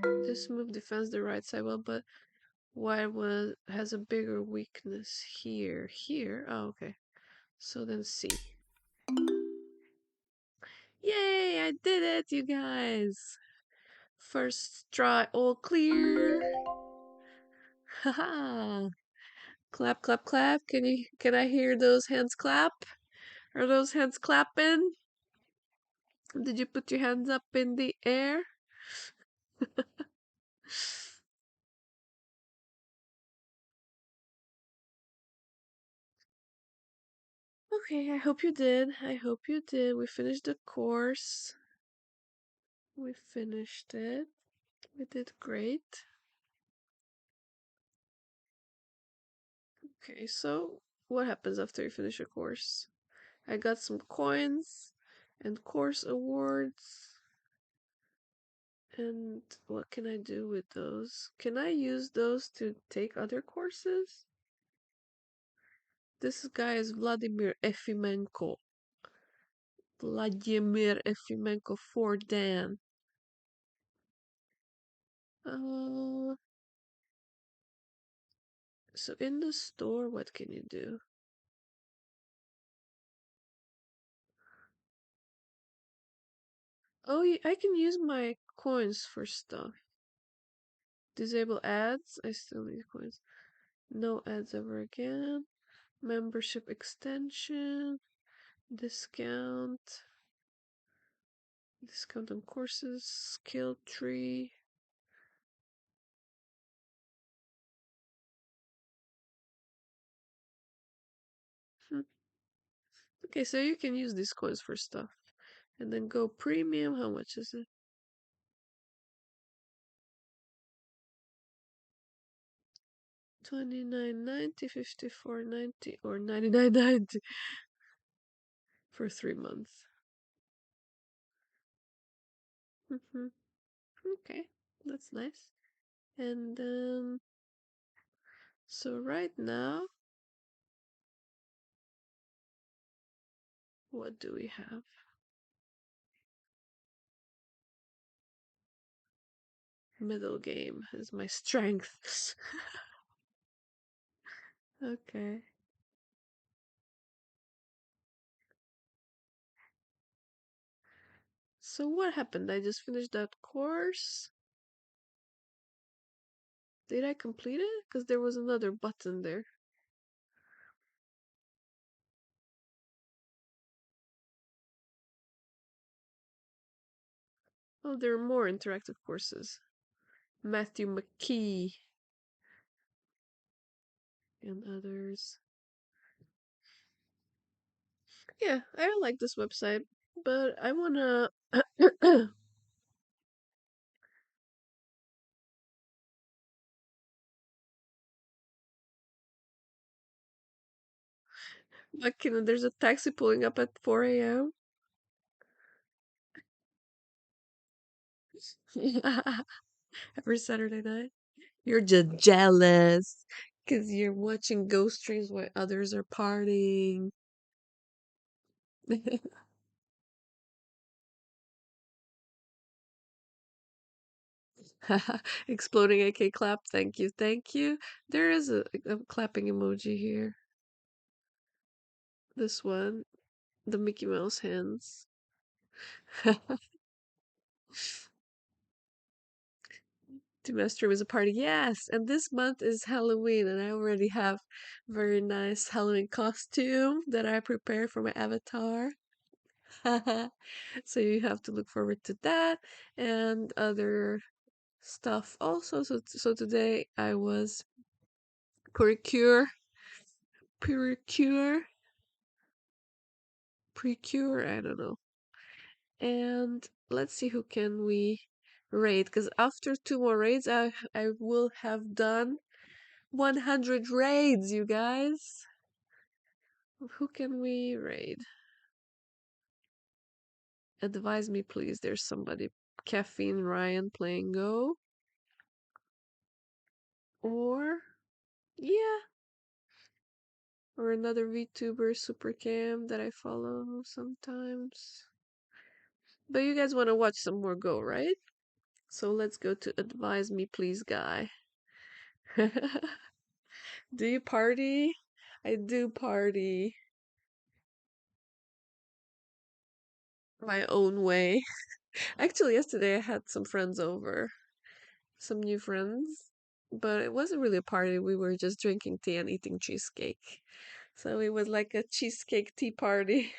This move defends the right side well, but white has a bigger weakness here. Here? Oh, okay. So then C. Yay! I did it, you guys! First try, all clear. Haha! Clap, clap, clap. Can I hear those hands clap? Are those hands clapping? Did you put your hands up in the air? Okay, I hope you did. I hope you did. We finished the course. We finished it. We did great. Okay, so what happens after you finish a course? I got some coins and course awards. And what can I do with those? Can I use those to take other courses? This guy is Vladimir Efimenko. Vladimir Efimenko for Dan. So in the store, what can you do? Oh, I can use my coins for stuff. Disable ads. I still need coins. No ads ever again. Membership extension. Discount. Discount on courses. Skill tree. Hmm. Okay, so you can use these coins for stuff. And then go premium. How much is it? 29.90, 54.90, or 99.90 for 3 months. Hmm. Okay, that's nice. And then, so right now, what do we have? Middle game is my strength. Okay. So what happened? I just finished that course. Did I complete it? Because there was another button there. Oh, there are more interactive courses. Matthew McKee and others. Yeah, I like this website, but I wanna. Like, there's a taxi pulling up at 4 a.m. Every Saturday night. You're just jealous because you're watching ghost streams while others are partying. Exploding AK clap. Thank you. Thank you. There is a clapping emoji here. This one. The Mickey Mouse hands. To master is a party. Yes, and this month is Halloween, and I already have very nice Halloween costume that I prepared for my avatar. So you have to look forward to that and other stuff also. So today I was Precure, Precure, Precure, I don't know. And let's see who can we raid, because after 2 more raids I will have done 100 raids, you guys. Who can we raid? Advise me, please. There's somebody. Caffeine Ryan playing Go. Or, yeah, or another VTuber, Supercam, that I follow sometimes. But you guys want to watch some more Go, right? So let's go to Advise Me Please Guy. Do you party? I do party my own way. Actually, yesterday I had some friends over, some new friends, but it wasn't really a party. We were just drinking tea and eating cheesecake. So it was like a cheesecake tea party.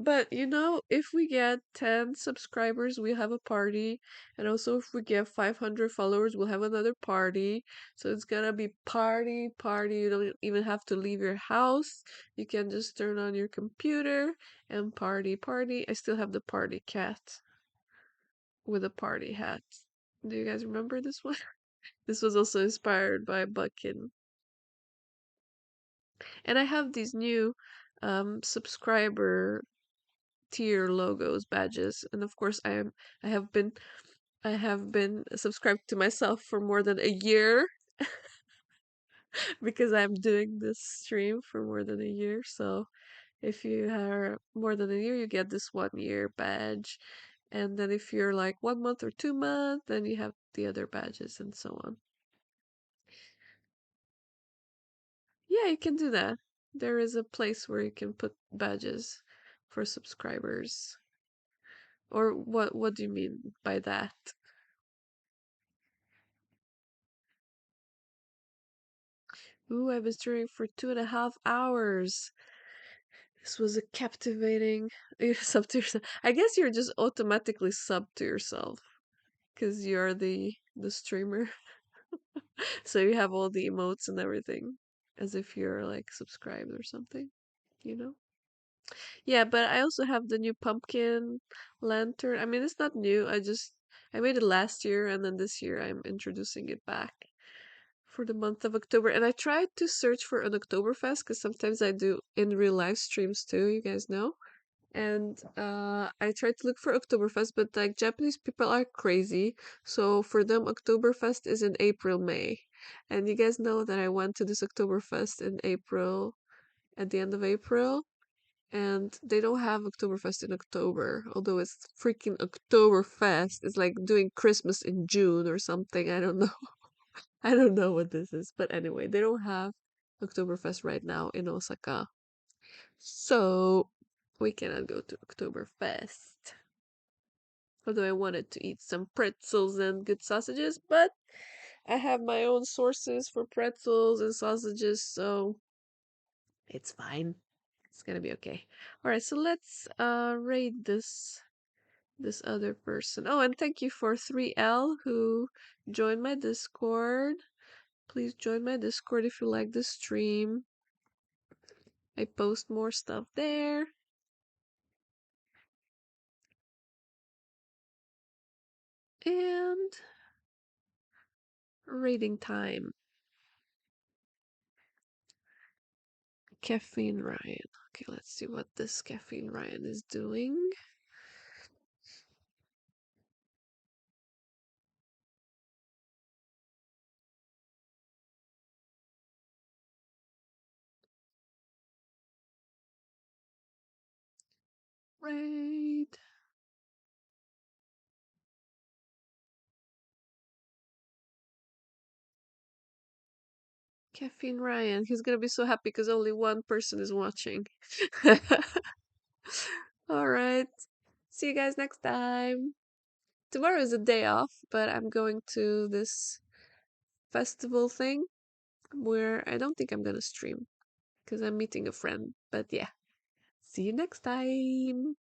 But if we get 10 subscribers, we have a party. And also, if we get 500 followers, we'll have another party. So it's gonna be party, party. You don't even have to leave your house. You can just turn on your computer and party, party. I still have the party cat with a party hat. Do you guys remember this one? This was also inspired by Buckin. And I have these new subscriber tier logos, badges, and of course I have been I have been subscribed to myself for more than a year because I'm doing this stream for more than a year. So if you are more than a year, you get this 1 year badge. And then if you're like 1 month or 2 months, then you have the other badges and so on. Yeah, you can do that. There is a place where you can put badges. for subscribers. Or what do you mean by that? Ooh, I've been streaming for 2.5 hours. This was a captivating. You're sub to yourself. I guess you're just automatically sub to yourself because you're the streamer. So you have all the emotes and everything, as if you're like subscribed or something, you know? Yeah, but I also have the new pumpkin lantern. I mean, it's not new. I made it last year, and then this year I'm introducing it back for the month of October. And I tried to search for an Oktoberfest because sometimes I do in real live streams too, you guys know. And I tried to look for Oktoberfest, but like Japanese people are crazy. So for them, Oktoberfest is in April, May. And you guys know that I went to this Oktoberfest in April, at the end of April, and they don't have Oktoberfest in October, although it's freaking Oktoberfest. It's like doing Christmas in June or something. I don't know. I don't know what this is. But anyway, they don't have Oktoberfest right now in Osaka. So we cannot go to Oktoberfest. Although I wanted to eat some pretzels and good sausages, but I have my own sources for pretzels and sausages, so it's fine. It's gonna be okay. Alright, so let's rate this other person. Oh, and thank you for 3L who joined my Discord. Please join my Discord if you like the stream. I post more stuff there. And rating time. Caffeine Ryan. Okay, let's see what this Caffeine Ryan is doing. Right. Caffeine Ryan. He's gonna be so happy because only one person is watching. Alright. See you guys next time. Tomorrow is a day off, but I'm going to this festival thing where I don't think I'm gonna stream because I'm meeting a friend. But yeah, see you next time.